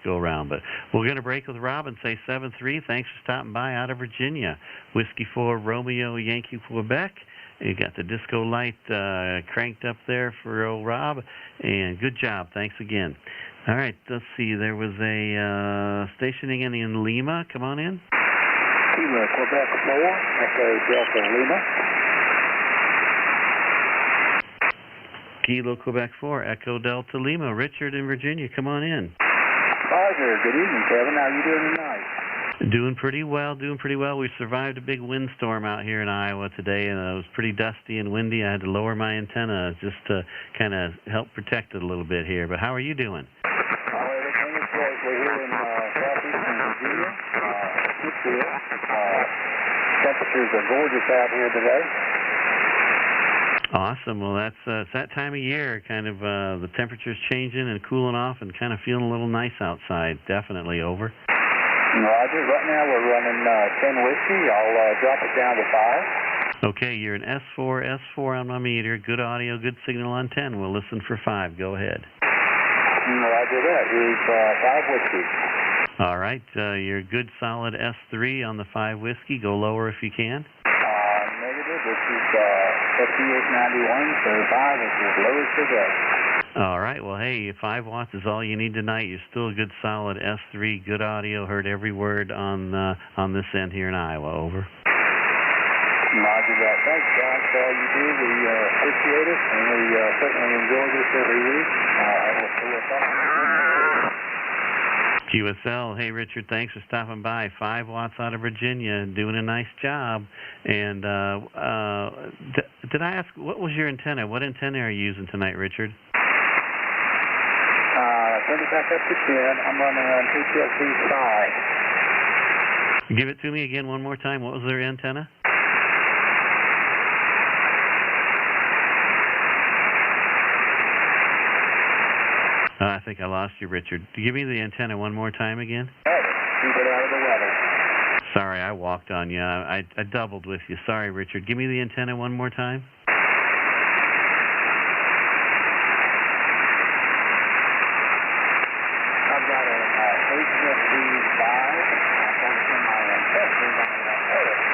go round, but we're going to break with Rob and say 7-3. Thanks for stopping by out of Virginia. Whiskey 4 Romeo Yankee Quebec. You got the disco light cranked up there for old Rob, and good job. Thanks again. All right, let's see. There was a stationing in Lima. Come on in. Kilo Quebec 4, Echo Delta Lima. Kilo Quebec 4, Echo Delta Lima. Richard in Virginia, come on in. Roger. Good evening, Kevin. How are you doing tonight? Doing pretty well, doing pretty well. We survived a big windstorm out here in Iowa today, and it was pretty dusty and windy. I had to lower my antenna just to kind of help protect it a little bit here. But how are you doing? Everything is great. We're here in southeastern Virginia. It's good. Temperatures are gorgeous out here today. Awesome. Well, it's that time of year, kind of the temperature's changing and cooling off and kind of feeling a little nice outside. Definitely over. Roger. Right now we're running 10 whiskey. I'll drop it down to 5. Okay, you're an S4 on my meter. Good audio, good signal on 10. We'll listen for 5. Go ahead. Roger that. Here's 5 whiskey. All right, you're good solid S3 on the 5 whiskey. Go lower if you can. Negative. This is 5891, so 5 is as low as they go. All right, well, hey, 5 watts is all you need tonight. You're still a good solid S3, good audio, heard every word on this end here in Iowa. Over. Roger that. Thanks, John, for all you do. We appreciate it, and we certainly enjoy this every week. QSL, hey, Richard, thanks for stopping by. 5 watts out of Virginia, doing a nice job. And did I ask, what was your antenna? What antenna are you using tonight, Richard? Turn it back up to 10. I'm running on HFC 5. Give it to me again one more time. What was their antenna? I think I lost you, Richard. Give me the antenna one more time again. Keep it out of the weather. Sorry, I walked on you. I doubled with you. Sorry, Richard. Give me the antenna one more time. I've got a HFC 5. I'm focusing my testers on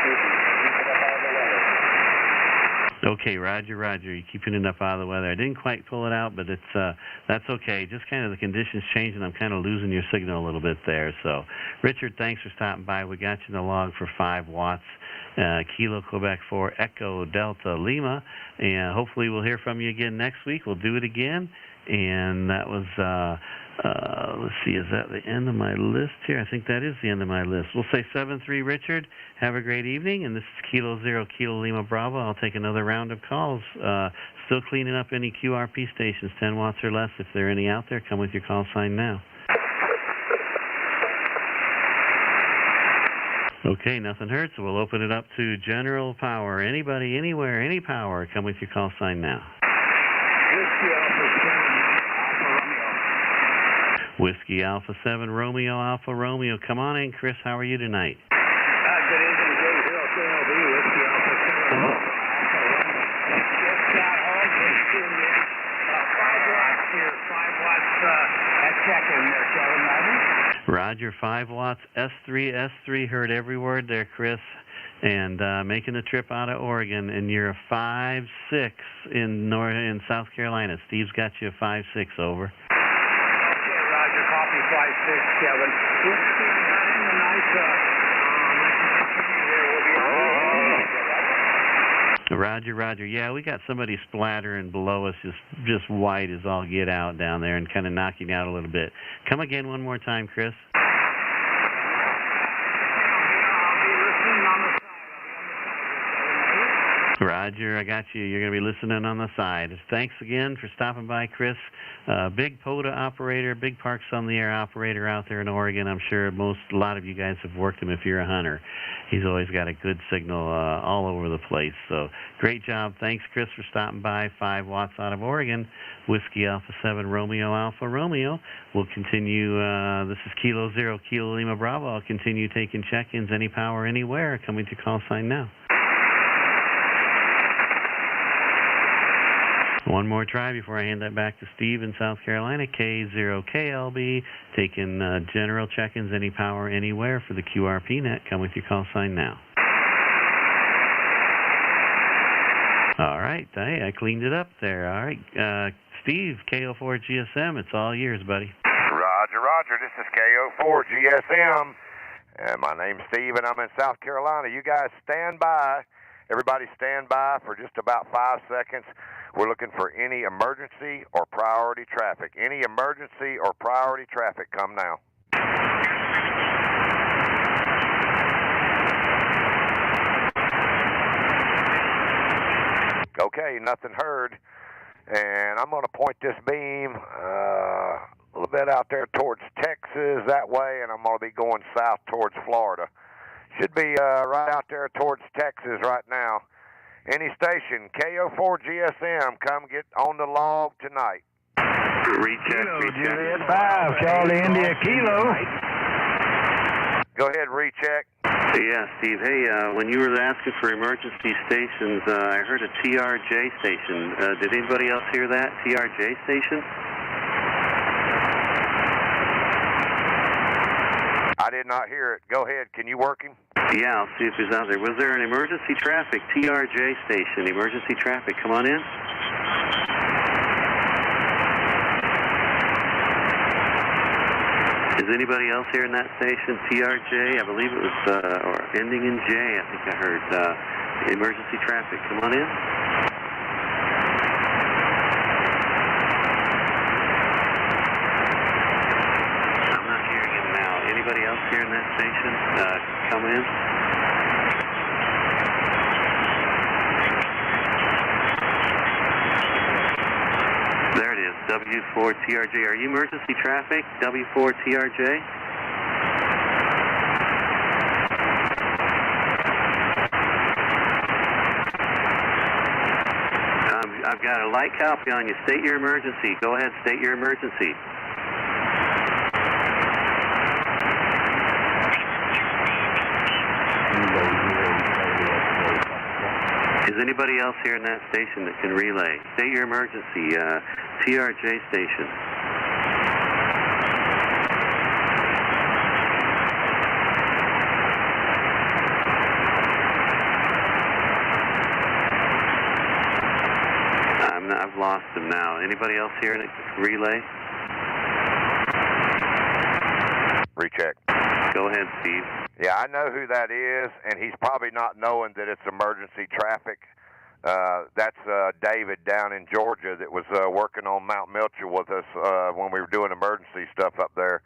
keep it up out of the weather. Okay, Roger. You're keeping it up out of the weather. I didn't quite pull it out, but that's okay. Just kind of the conditions changing. I'm kind of losing your signal a little bit there. So, Richard, thanks for stopping by. We got you in the log for 5 watts. Kilo Quebec 4 Echo Delta Lima. And hopefully we'll hear from you again next week. We'll do it again. And that was, let's see, is that the end of my list here? I think that is the end of my list. We'll say 7-3, Richard. Have a great evening. And this is Kilo 0, Kilo Lima Bravo. I'll take another round of calls. Still cleaning up any QRP stations, 10 watts or less. If there are any out there, come with your call sign now. Okay, nothing hurts. So we'll open it up to general power. Anybody, anywhere, any power, come with your call sign now. Whiskey Alpha 7 Romeo Alpha Romeo. Come on in, Chris. How are you tonight? Good evening, J0KLB, Whiskey Alpha 7 Romeo Alpha Romeo. Just got home from shooting 5 watts here, 5 watts at check-in there, gentlemen. Roger, 5 watts, S3. Heard every word there, Chris. And making the trip out of Oregon, and you're a 5-6 in South Carolina. Steve's got you a 5-6 over. Okay, Roger, copy 5-6, Kevin. We'll see you got in tonight. Roger. Yeah, we got somebody splattering below us, just white as all get out down there, and kind of knocking out a little bit. Come again one more time, Chris. Roger, I got you. You're going to be listening on the side. Thanks again for stopping by, Chris. Big POTA operator, big Parks on the Air operator out there in Oregon. I'm sure a lot of you guys have worked him if you're a hunter. He's always got a good signal all over the place. So great job. Thanks, Chris, for stopping by. 5 watts out of Oregon. Whiskey Alpha 7 Romeo Alpha Romeo. We'll continue. This is Kilo 0 Kilo Lima Bravo. I'll continue taking check-ins, any power, anywhere. Coming to call sign now. One more try before I hand that back to Steve in South Carolina. K0KLB, taking general check-ins, any power, anywhere for the QRP net. Come with your call sign now. All right. Hey, I cleaned it up there. All right. Steve, KO4 GSM, it's all yours, buddy. Roger. This is KO4 GSM. And my name's Steve, and I'm in South Carolina. You guys stand by. Everybody stand by for just about 5 seconds. We're looking for any emergency or priority traffic. Any emergency or priority traffic, come now. okay, nothing heard. And I'm going to point this beam a little bit out there towards Texas that way, and I'm going to be going south towards Florida. Should be right out there towards Texas right now. Any station, KO4 GSM, come get on the log tonight. Recheck, Juliet 5, Charlie India Kilo. Go ahead, recheck. Yeah, Steve. Hey, when you were asking for emergency stations, I heard a TRJ station. Did anybody else hear that? TRJ station? I did not hear it. Go ahead. Can you work him? Yeah, I'll see if he's out there. Was there an emergency traffic TRJ station? Emergency traffic. Come on in. Is anybody else here in that station? TRJ, I believe it was, or ending in J, I think I heard. Emergency traffic. Come on in. I'm not hearing him now. Anybody else here in that station? Come in. There it is, W4TRJ. Are you emergency traffic, W4TRJ? I've got a light copy on you. State your emergency. Go ahead, state your emergency. Is anybody else here in that station that can relay? State your emergency, TRJ station. I've lost him now. Anybody else here that can relay? Recheck. Go ahead, Steve. Yeah, I know who that is, and he's probably not knowing that it's emergency traffic. That's David down in Georgia that was working on Mount Milcher with us when we were doing emergency stuff up there.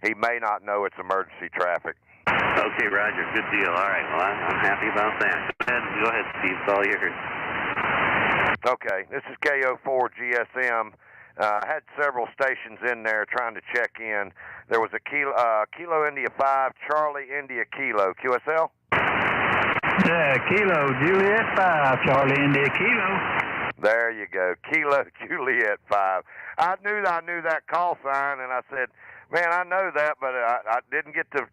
He may not know it's emergency traffic. Okay, Roger. Good deal. All right. Well, I'm happy about that. Go ahead, Steve. It's all yours. Okay, this is KO4 GSM. I had several stations in there trying to check in. There was a Kilo India 5, Charlie India Kilo. QSL? Yeah, Kilo Juliet 5, Charlie India Kilo. There you go, Kilo Juliet 5. I knew that call sign, and I said, man, I know that, but I didn't get the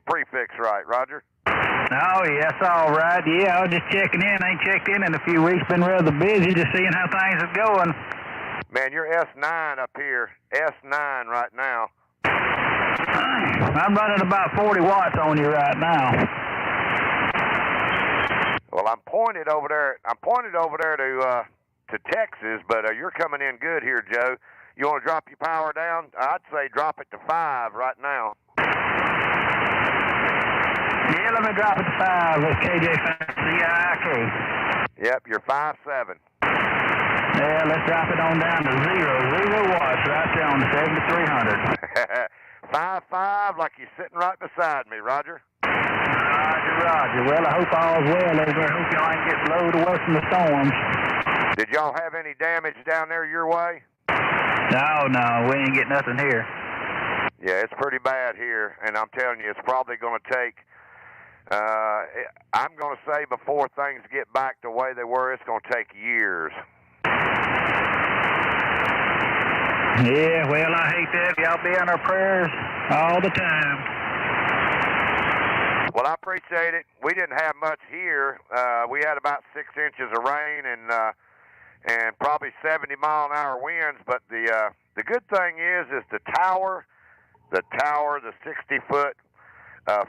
prefix right. Roger? Oh, yes, all right. Yeah, I was just checking in. I ain't checked in a few weeks. Been rather busy, just seeing how things are going. Man, you're S9 up here. S9 right now. I'm running about 40 watts on you right now. Well, I'm pointed over there to Texas, but you're coming in good here, Joe. You want to drop your power down? I'd say drop it to 5 right now. Yeah, let me drop it to 5 with KJ5CIK. Yep, you're 5.7. Yeah, let's drop it on down to 0 watts right there on 7,300. 5.5 like you're sitting right beside me, Roger. Roger. Well, I hope all's well over there. Hope y'all ain't get blowed away from the storms. Did y'all have any damage down there your way? No, we ain't get nothing here. Yeah, it's pretty bad here, and I'm telling you, it's probably going to take, I'm going to say before things get back the way they were, it's going to take years. Yeah, well, I hate that. Y'all be on our prayers all the time. Well, I appreciate it. We didn't have much here. We had about 6 inches of rain and probably 70-mile-an-hour winds. But the good thing is the tower, the 60-foot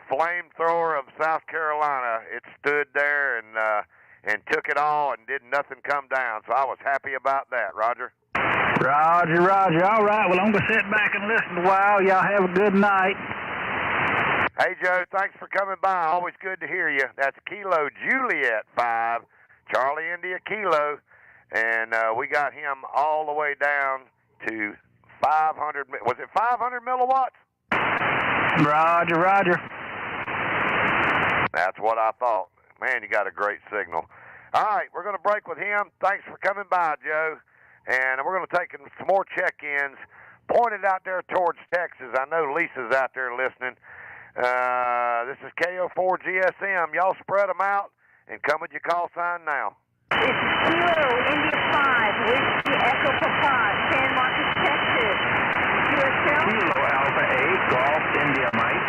flamethrower of South Carolina, it stood there and took it all and did nothing come down. So I was happy about that, Roger. Roger. All right, well, I'm going to sit back and listen a while. Y'all have a good night. Hey, Joe, thanks for coming by. Always good to hear you. That's Kilo Juliet 5, Charlie India Kilo, and we got him all the way down to 500, was it 500 milliwatts? Roger. That's what I thought. Man, you got a great signal. All right, we're going to break with him. Thanks for coming by, Joe. And we're going to take some more check-ins pointed out there towards Texas. I know Lisa's out there listening. This is KO4GSM. Y'all spread them out and come with your call sign now. This is Kilo India 5, Whiskey Echo Papa, San Marcos, Texas. QSL? Kilo Alpha 8, Golf India Mike.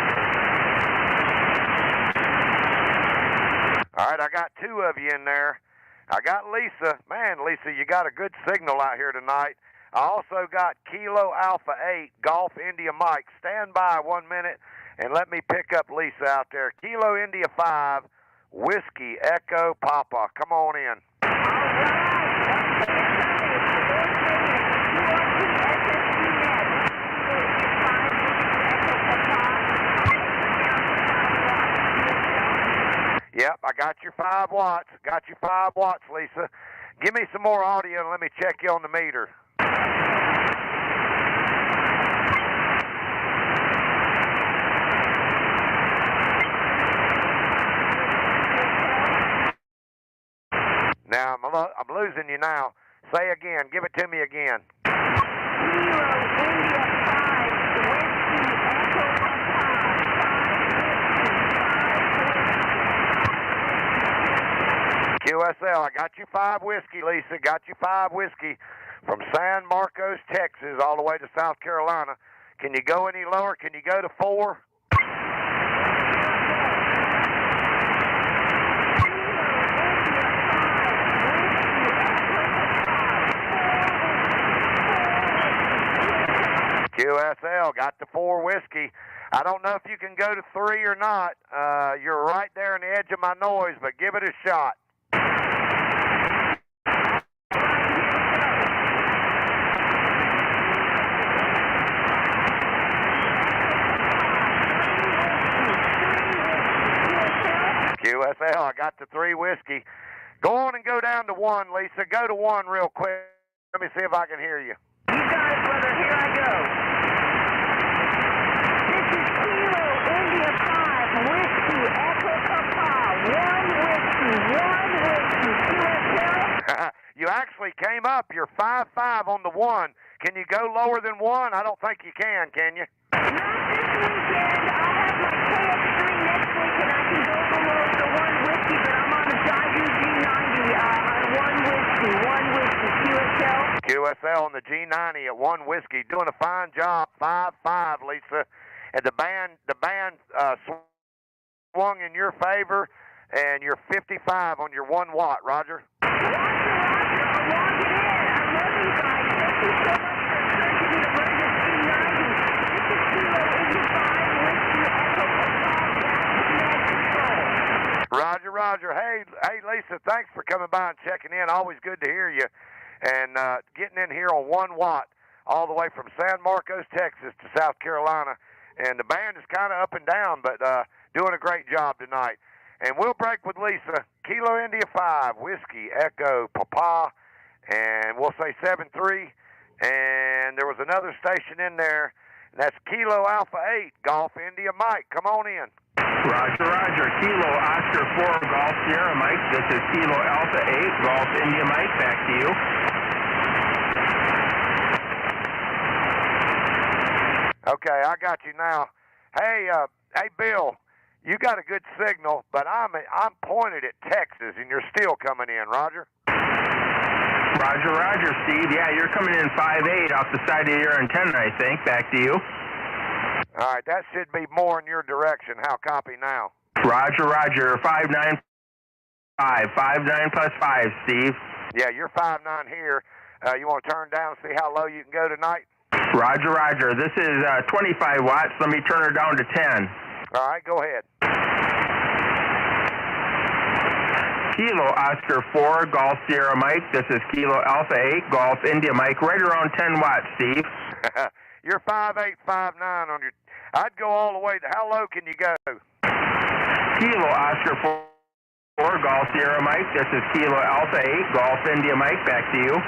All right, I got two of you in there. I got Lisa. Man, Lisa, you got a good signal out here tonight. I also got Kilo Alpha 8, Golf India Mike. Stand by 1 minute and let me pick up Lisa out there. Kilo India 5, Whiskey Echo Papa. Come on in. Yep, I got your 5 watts. Got your 5 watts, Lisa. Give me some more audio and let me check you on the meter. Now, I'm losing you now. Say again. Give it to me again. QSL, I got you 5 whiskey, Lisa. Got you 5 whiskey from San Marcos, Texas, all the way to South Carolina. Can you go any lower? Can you go to 4? QSL, got the 4 whiskey. I don't know if you can go to 3 or not. You're right there on the edge of my noise, but give it a shot. QSL, I got the 3 whiskey. Go on and go down to 1, Lisa. Go to 1 real quick. Let me see if I can hear you. You got it, brother. Here I go. This is Kilo India 5, Whiskey Echo Papa. 1 whiskey, QSL. You actually came up. You're 5-5 on the 1. Can you go lower than 1? I don't think you can you? Not this weekend. I'll have my KX3 next week, and I can go below the 1 whiskey, but I'm on the Daiyu G90 on 1 whiskey, QSL. QSL on the G90 at 1 whiskey, doing a fine job. 5-5, Lisa. And the band swung in your favor, and you're 55 on your 1 watt. Roger. Roger. Hey, Lisa, thanks for coming by and checking in. Always good to hear you. And getting in here on 1 watt all the way from San Marcos, Texas to South Carolina. And the band is kind of up and down, but doing a great job tonight. And we'll break with Lisa. Kilo India 5, Whiskey Echo Papa, and we'll say 7-3. And there was another station in there, and that's Kilo Alpha 8, Golf India Mike. Come on in. Roger. Kilo Oscar 4, Golf Sierra Mike. This is Kilo Alpha 8, Golf India Mike. Back to you. Okay, I got you now. Hey, Bill, you got a good signal, but I'm pointed at Texas, and you're still coming in, Roger? Roger, Steve. Yeah, you're coming in 5-8 off the side of your antenna, I think. Back to you. All right, that should be more in your direction. How copy now? Roger. 5-9. 5 plus 5, Steve. Yeah, you're 5-9 here. You want to turn down and see how low you can go tonight? Roger. This is 25 watts. Let me turn her down to 10. All right, go ahead. Kilo Oscar 4, Golf Sierra Mike. This is Kilo Alpha 8, Golf India Mike. Right around 10 watts, Steve. You're 5'8", 5'9" on your... I'd go all the way to... How low can you go? Kilo Oscar 4, Golf Sierra Mike. This is Kilo Alpha 8, Golf India Mike. Back to you.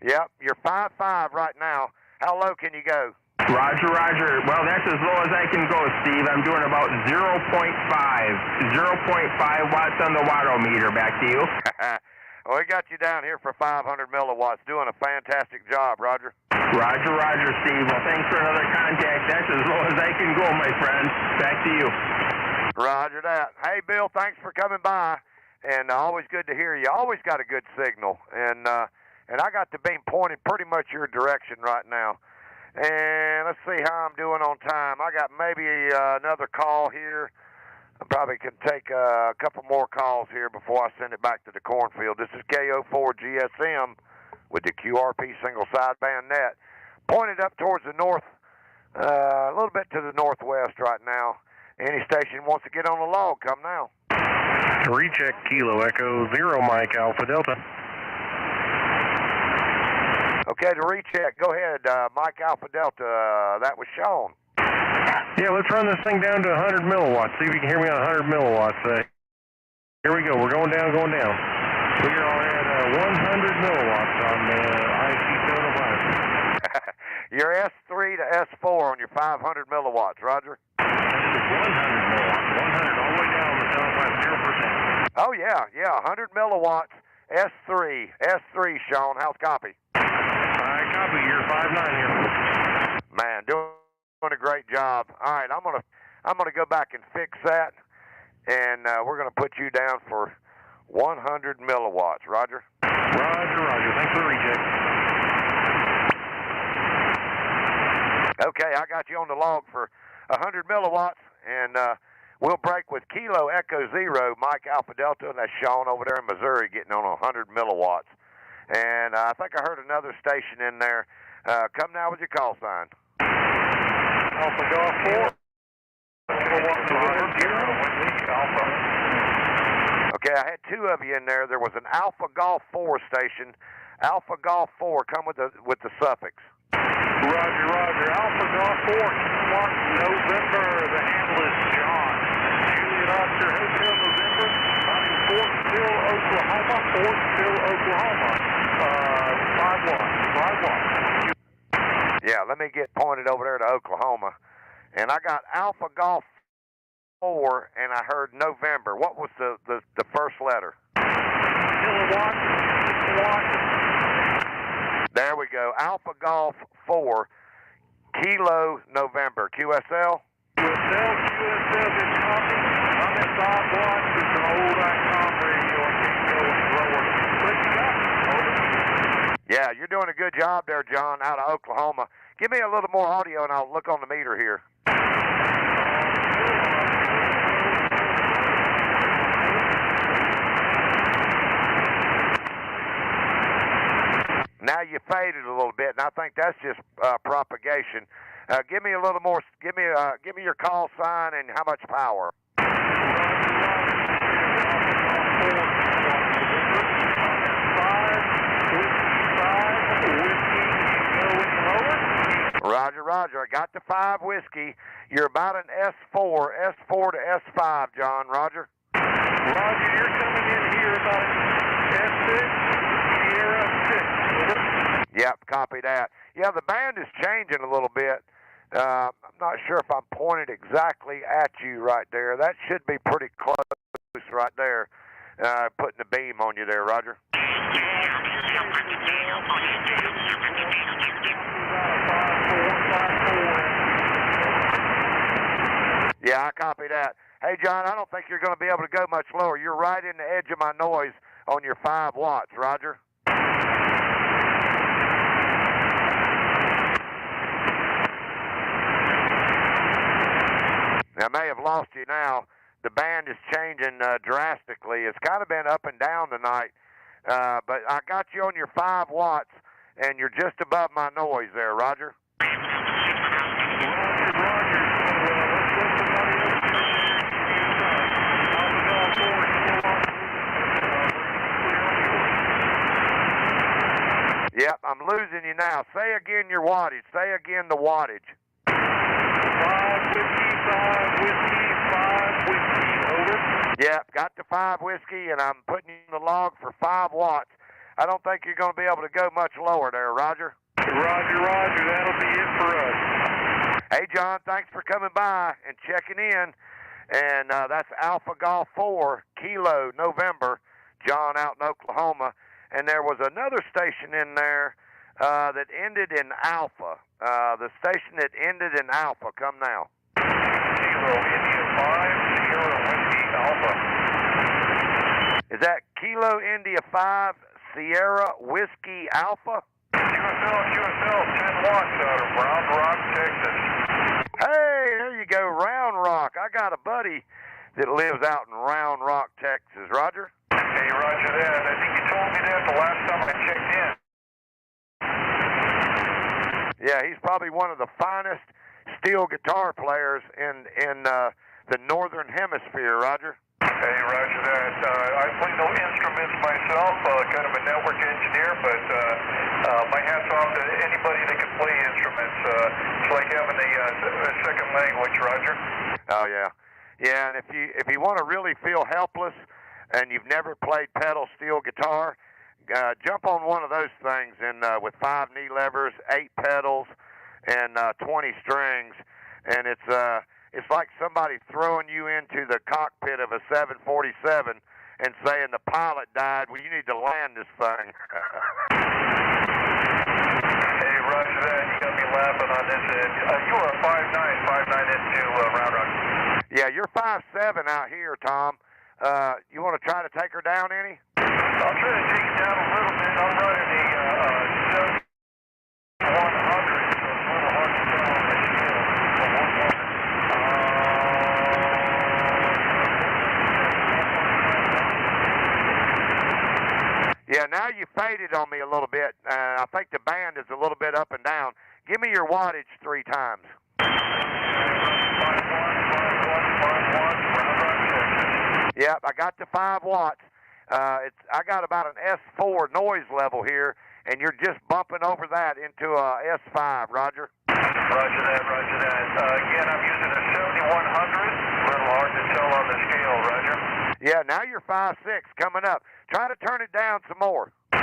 Yep, you're 5'5" right now. How low can you go? Roger. Well, that's as low as I can go, Steve. I'm doing about 0.5 watts on the wattometer. Back to you. We got you down here for 500 milliwatts. Doing a fantastic job, Roger. Roger, Roger, Steve. Well, thanks for another contact. That's as low as I can go, my friend. Back to you. Roger that. Hey, Bill, thanks for coming by. And always good to hear you. Always got a good signal. And I got the beam pointed pretty much your direction right now. And let's see how I'm doing on time. I got maybe another call here. I probably can take a couple more calls here before I send it back to the cornfield. This is KO4GSM with the QRP single sideband net. Pointed up towards the north, a little bit to the northwest right now. Any station wants to get on the log, come now. Recheck Kilo Echo 0 Mike Alpha Delta. Okay, to recheck, go ahead, Mike Alpha Delta. That was Sean. Yeah, let's run this thing down to 100 milliwatts. See if you can hear me on 100 milliwatts. Here we go. We're going down, going down. We are at 100 milliwatts on the IC 705. You're S3 to S4 on your 500 milliwatts, Roger. 100 milliwatts. 100 all the way down the 750%. Oh, yeah, 100 milliwatts, S3, Sean. How's copy? I copy. You're 5'9" here. Man, doing a great job. All right, I'm gonna go back and fix that, and we're gonna put you down for 100 milliwatts. Roger. Roger. Thanks for the recheck. Okay, I got you on the log for 100 milliwatts, and we'll break with Kilo Echo 0, Mike Alpha Delta, and that's Sean over there in Missouri getting on 100 milliwatts. And I think I heard another station in there. Come now with your call sign. Alpha Golf 4. Okay, I had two of you in there. There was an Alpha Golf 4 station. Alpha Golf 4, come with the suffix. Roger. Alpha Golf 4, Mark November. The handle is John. Juliet Oscar Hotel November. I'm in Fort Sill, Oklahoma. 5 watts. Yeah, let me get pointed over there to Oklahoma. And I got Alpha Golf 4, and I heard November. What was the first letter? Kilowatt. There we go. Alpha Golf 4, Kilo November. QSL? QSL, good copy. I'm at 5 watts. It's an old ICOM radio. I can't go any lower. Yeah, you're doing a good job there, John, out of Oklahoma. Give me a little more audio, and I'll look on the meter here. Now you faded a little bit, and I think that's just propagation. Give me a little more. Give me your call sign and how much power. Roger. I got the 5 whiskey. You're about an S4 to S5, John. Roger. Roger, you're coming in here about S6, Sierra 6. Yep, copy that. Yeah, the band is changing a little bit. I'm not sure if I'm pointed exactly at you right there. That should be pretty close right there. Putting the beam on you there, Roger. Yeah, I copy that. Hey, John, I don't think you're going to be able to go much lower. You're right in the edge of my noise on your 5 watts, Roger. I may have lost you now. The band is changing drastically. It's kind of been up and down tonight. But I got you on your 5 watts, and you're just above my noise there, Roger. Yep, I'm losing you now. Say again your wattage. Say again the wattage. 5 whiskey, over. Yep, got the 5 whiskey, and I'm putting you in the log for 5 watts. I don't think you're going to be able to go much lower there, Roger. Roger. That'll be it for us. Hey, John, thanks for coming by and checking in. And that's Alpha Golf 4, Kilo November. John out in Oklahoma, and there was another station in there that ended in Alpha. The station that ended in Alpha, come now. Kilo India 5, Sierra Whiskey Alpha. Is that Kilo India 5, Sierra Whiskey Alpha? QSL, 10 watts out of Round Rock, Texas. Hey, there you go, Round Rock. I got a buddy that lives out in Round Rock, Texas. Roger? Hey, roger that. I think you told me that the last time I checked in. Yeah, he's probably one of the finest steel guitar players in the northern hemisphere, Roger. Hey, roger that. I play no instruments myself, kind of a network engineer, but my hat's off to anybody that can play instruments. It's like having a second language, Roger. Oh, yeah. Yeah, and if you want to really feel helpless and you've never played pedal steel guitar, jump on one of those things and with 5 knee levers, 8 pedals, and 20 strings, and it's like somebody throwing you into the cockpit of a 747 and saying the pilot died. Well, you need to land this thing. Hey, roger that. You got me laughing on this end. You are 5'9" into Round Rock. Yeah, you're 5'7" out here, Tom. You want to try to take her down any? I'll try to take it down a little bit. I'm running the 100, so it's a little hard to tell on my scale. Yeah, now you faded on me a little bit. I think the band is a little bit up and down. Give me your wattage 3 times. Yep, I got the 5 watts. I got about an S4 noise level here, and you're just bumping over that into a S5, Roger. Roger that, roger that. Again, I'm using a 7100. A little hard to tell on the scale, Roger. Yeah, now you're 5'6", coming up. Try to turn it down some more. Okay,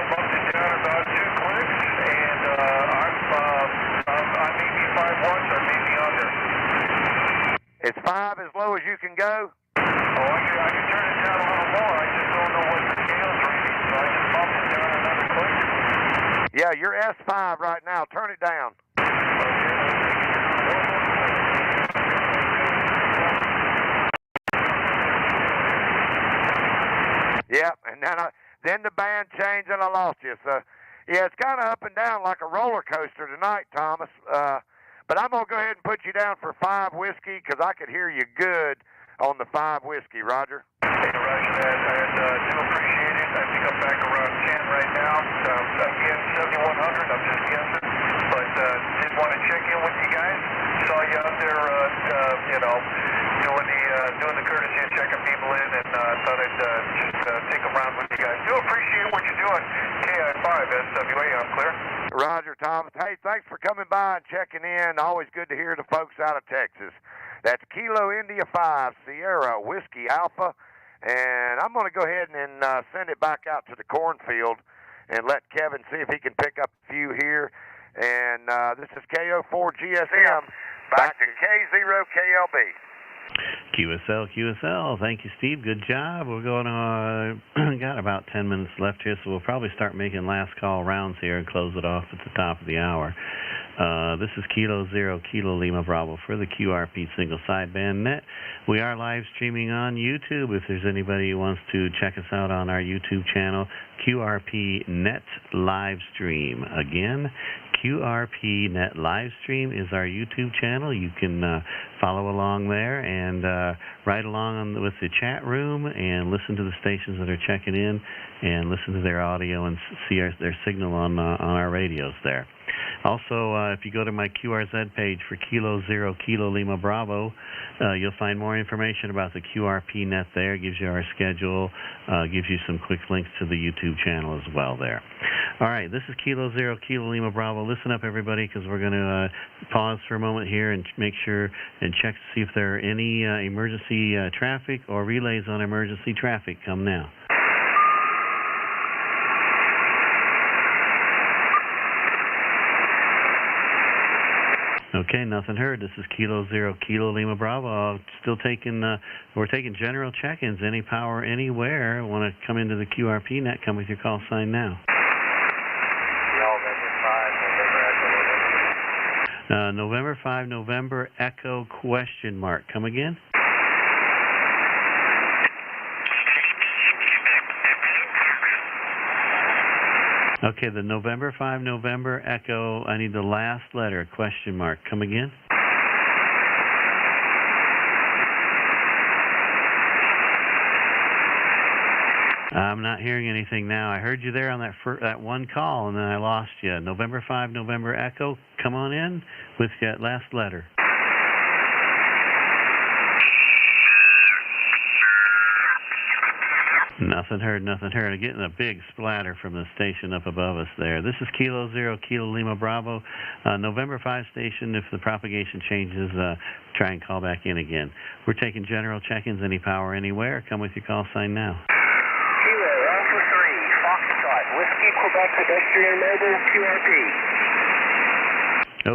bumped it down about 2 clicks, and I may be 5 watts, I may be under. Is 5 as low as you can go? Oh, I can turn it down a little more. I just don't know what the scale's reading, so I just bumped it down another click. Yeah, you're S5 right now. Turn it down. Yep, and then the band changed and I lost you. So, yeah, it's kind of up and down like a roller coaster tonight, Thomas. But I'm going to go ahead and put you down for 5 whiskey because I could hear you good on the 5 whiskey, Roger. Hey, roger that. I do appreciate it. I think I'm back around 10 right now. Again, 7100, I'm just guessing. But did want to check in with you guys. Saw you out there, doing the courtesy of checking people in, and thought I'd just take them around with you guys. Do appreciate what you're doing. KI5 SWA, I'm clear. Roger, Thomas. Hey, thanks for coming by and checking in. Always good to hear the folks out of Texas. That's Kilo India 5, Sierra Whiskey Alpha. And I'm going to go ahead and send it back out to the cornfield and let Kevin see if he can pick up a few here. And this is KO4 GSM. Back to K0KLB. QSL. Thank you, Steve. Good job. We're going to got about 10 minutes left here, so we'll probably start making last call rounds here and close it off at the top of the hour. This is Kilo 0, Kilo Lima Bravo for the QRP single sideband net. We are live streaming on YouTube. If there's anybody who wants to check us out on our YouTube channel, QRP Net Livestream. Again, QRP Net Livestream is our YouTube channel. You can follow along there and ride along with the chat room and listen to the stations that are checking in and listen to their audio and see their signal on our radios there. Also, if you go to my QRZ page for Kilo 0, Kilo Lima Bravo, you'll find more information about the QRP net there. It gives you our schedule, gives you some quick links to the YouTube channel as well there. All right, this is Kilo 0, Kilo Lima Bravo. Listen up, everybody, because we're going to pause for a moment here and make sure and check to see if there are any emergency traffic or relays on emergency traffic. Come now. Okay, nothing heard. This is Kilo 0 Kilo Lima Bravo. Still taking, we're taking general check-ins. Any power, anywhere. Want to come into the QRP net? Come with your call sign now. November 5, November Echo question mark. Come again? Okay, the November 5, November Echo, I need the last letter, question mark. Come again? I'm not hearing anything now. I heard you there on that one call, and then I lost you. November 5, November Echo, come on in with that last letter. Nothing heard, nothing heard. I'm getting a big splatter from the station up above us there. This is Kilo 0 Kilo Lima Bravo, November 5 station. If the propagation changes, try and call back in again. We're taking general check-ins, any power, anywhere. Come with your call sign now. Kilo Alpha 3, Foxtrot, Whiskey, Quebec, pedestrian mobile, QRP.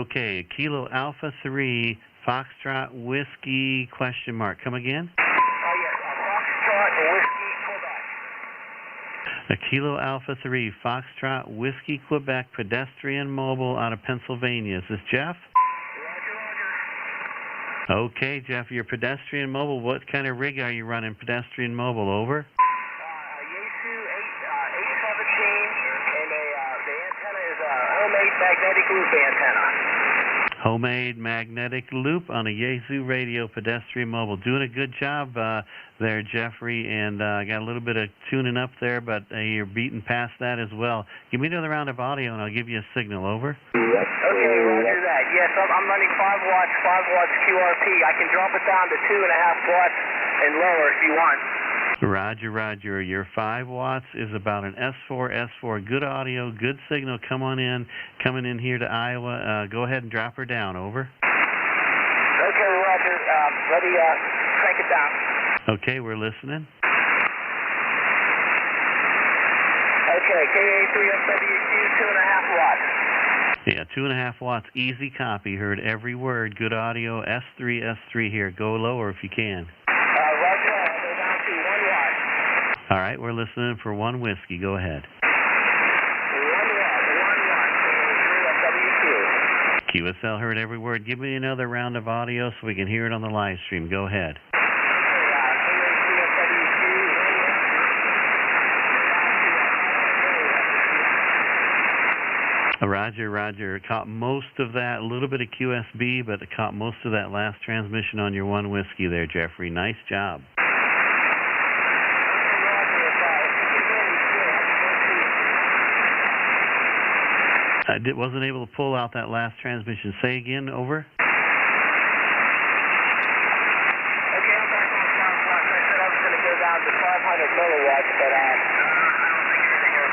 Okay, Kilo Alpha 3, Foxtrot, Whiskey, question mark. Come again? Yes, Foxtrot, Whiskey. A Kilo Alpha 3, Foxtrot, Whiskey, Quebec, pedestrian mobile out of Pennsylvania. Is this Jeff? Roger, Roger. Okay, Jeff, you're pedestrian mobile. What kind of rig are you running pedestrian mobile? Over? Yaesu 817, and the antenna is a homemade magnetic loop antenna. Homemade magnetic loop on a Yaesu radio pedestrian mobile. Doing a good job there, Jeffrey, and I got a little bit of tuning up there, but you're beating past that as well. Give me another round of audio, and I'll give you a signal. Over. Okay, roger that. Yes, I'm running 5 watts QRP. I can drop it down to 2.5 watts and lower if you want. Roger, roger. Your 5 watts is about an S4. Good audio, good signal. Come on in. Coming in here to Iowa. Go ahead and drop her down. Over. Okay, roger. Ready, crank it down. Okay, we're listening. Okay, KA3FWQ, 2.5 watts. Yeah, 2.5 watts. Easy copy. Heard every word. Good audio. S3 here. Go lower if you can. All right, we're listening for 1 whiskey. Go ahead. 1 watt, QSL heard every word. Give me another round of audio so we can hear it on the live stream. Go ahead. Roger, roger. Caught most of that, a little bit of QSB, but it caught most of that last transmission on your 1 whiskey there, Jeffrey. Nice job. I wasn't able to pull out that last transmission. Say again, over. Okay, I'm back on 5 watts. I said I was going to go down to 500 milliwatts, but I don't think you're going to hear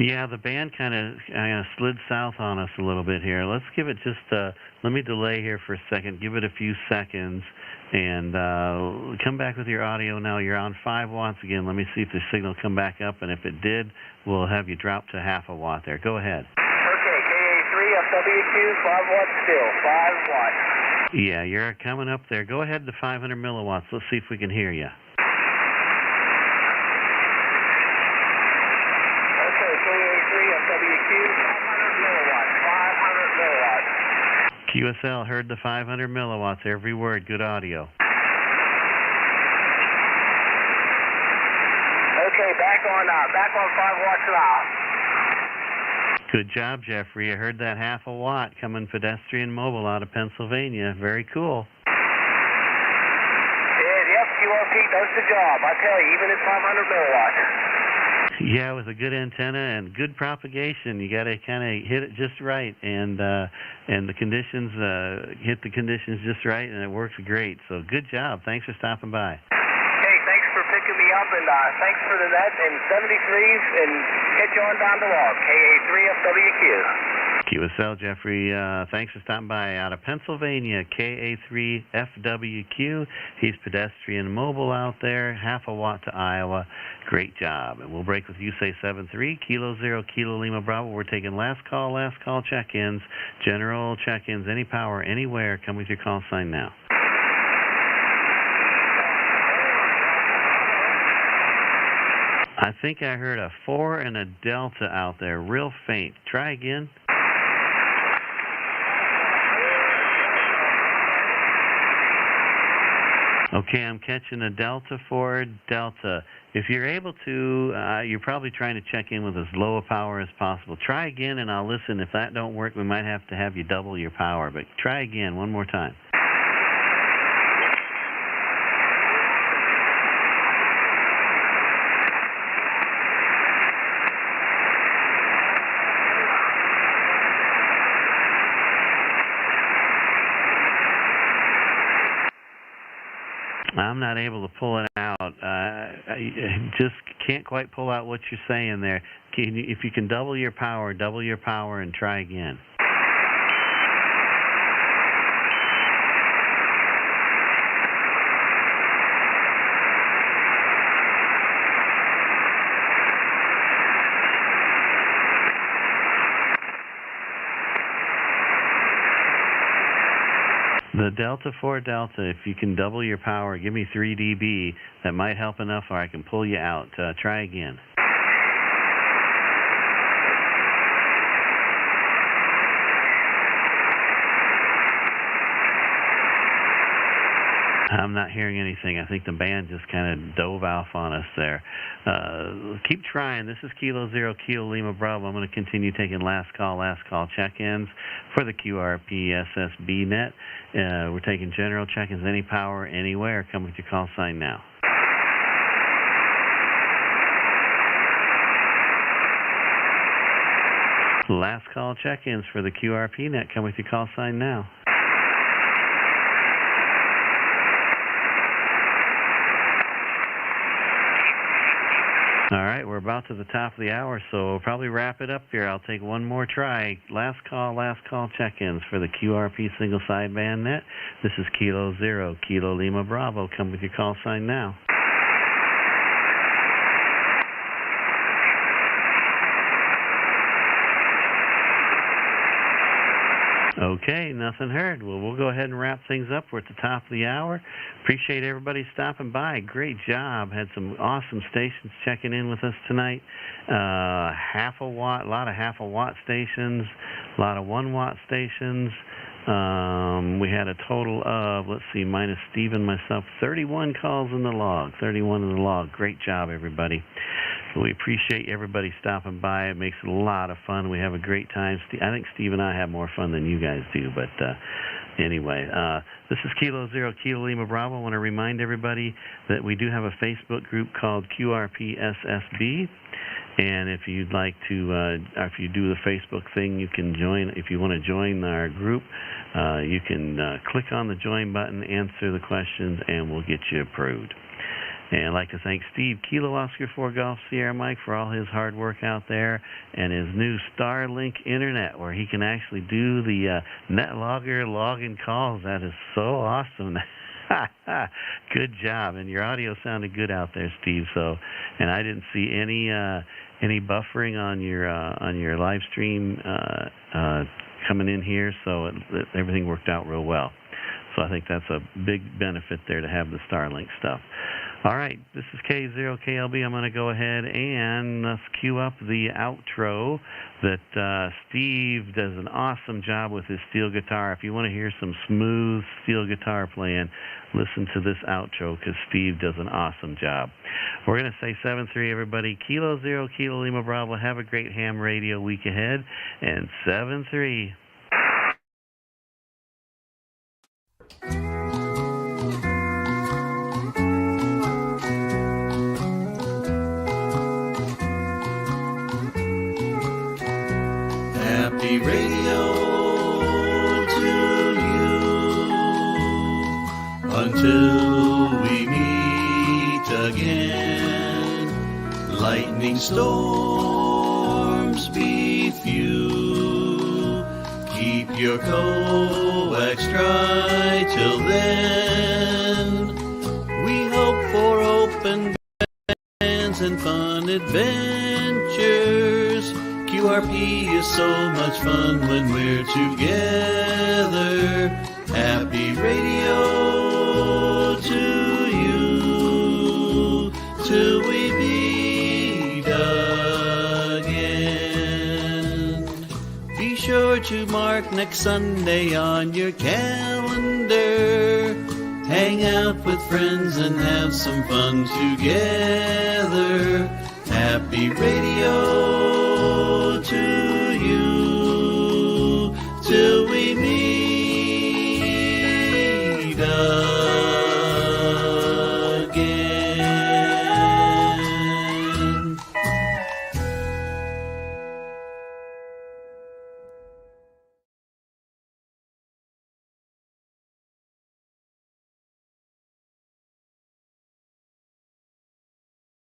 me. Yeah, the band kind of slid south on us a little bit here. Let's give it just, let me delay here for a second. Give it a few seconds, and come back with your audio now. You're on 5 watts again. Let me see if the signal come back up, and if it did, we'll have you drop to 0.5 watt there. Go ahead. Okay, KA3FWQ, 5 watts still, 5 watts. Yeah, you're coming up there. Go ahead to 500 milliwatts. Let's see if we can hear you. Okay, KA3FWQ, 500 milliwatts, 500 milliwatts. QSL heard the 500 milliwatts, every word. Good audio. Okay, back on 5 watts now. Good job, Jeffrey. I heard that 0.5 watt coming pedestrian mobile out of Pennsylvania. Very cool. Yep, QRP does the job. I tell you, even at 500 milliwatts. Yeah, with a good antenna and good propagation, you got to kind of hit it just right, and the conditions hit the conditions just right, and it works great. So good job. Thanks for stopping by. Hey, thanks for picking me up, and thanks for the net and 73s, and catch you on down the log. KA3FWQ. QSL, Jeffrey, thanks for stopping by out of Pennsylvania, KA3FWQ. He's pedestrian mobile out there, half a watt to Iowa. Great job. And we'll break with you, say 7-3, Kilo 0, Kilo Lima Bravo. We're taking last call check-ins, general check-ins, any power, anywhere. Come with your call sign now. I think I heard a 4 and a Delta out there, real faint. Try again. Okay, I'm catching a Delta 4 Delta. If you're able to, you're probably trying to check in with as low a power as possible. Try again, and I'll listen. If that don't work, we might have to have you double your power. But try again one more time. I'm not able to pull it out. I just can't quite pull out what you're saying there. If you can double your power and try again. The Delta 4 Delta, if you can double your power, give me 3 dB. That might help enough, or I can pull you out. Try again. I'm not hearing anything. I think the band just kind of dove off on us there. Keep trying. This is Kilo 0, Kilo Lima Bravo. I'm going to continue taking last call check-ins for the QRP SSB Net. We're taking general check-ins, any power, anywhere. Come with your call sign now. Last call check-ins for the QRP Net. Come with your call sign now. All right, we're about to the top of the hour, so we'll probably wrap it up here. I'll take one more try. Last call check-ins for the QRP single sideband net. This is Kilo 0, Kilo Lima Bravo. Come with your call sign now. Okay, nothing heard. Well, we'll go ahead and wrap things up. We're at the top of the hour. Appreciate everybody stopping by. Great job. Had some awesome stations checking in with us tonight. Half a watt, a lot of half a watt stations, a lot of 1 watt stations. We had a total of, let's see, minus Steve and myself, 31 calls in the log. 31 in the log. Great job, everybody. We appreciate everybody stopping by. It makes it a lot of fun. We have a great time. I think Steve and I have more fun than you guys do. But anyway, this is Kilo 0, Kilo Lima Bravo. I want to remind everybody that we do have a Facebook group called QRP SSB. And if you'd like to, if you do the Facebook thing, you can join. If you want to join our group, you can click on the join button, answer the questions, and we'll get you approved. And I'd like to thank Steve, Kilo Oscar 4 Golf Sierra Mike, for all his hard work out there and his new Starlink Internet, where he can actually do the NetLogger login calls. That is so awesome. Good job. And your audio sounded good out there, Steve. So, and I didn't see any buffering on your live stream coming in here, so everything worked out real well. So I think that's a big benefit there to have the Starlink stuff. All right, this is K0KLB. I'm going to go ahead and let's cue up the outro that Steve does an awesome job with his steel guitar. If you want to hear some smooth steel guitar playing, listen to this outro because Steve does an awesome job. We're going to say 7-3, everybody. Kilo 0, Kilo Lima Bravo. Have a great ham radio week ahead. And 7-3. Happy radio to you until we meet again. Lightning storms be few your coax dry till then. We hope for open bands and fun adventures. QRP is so much fun when we're together. Happy radio to you till we meet again. Be sure to mark next Sunday on your calendar. Hang out with friends and have some fun together. Happy radio.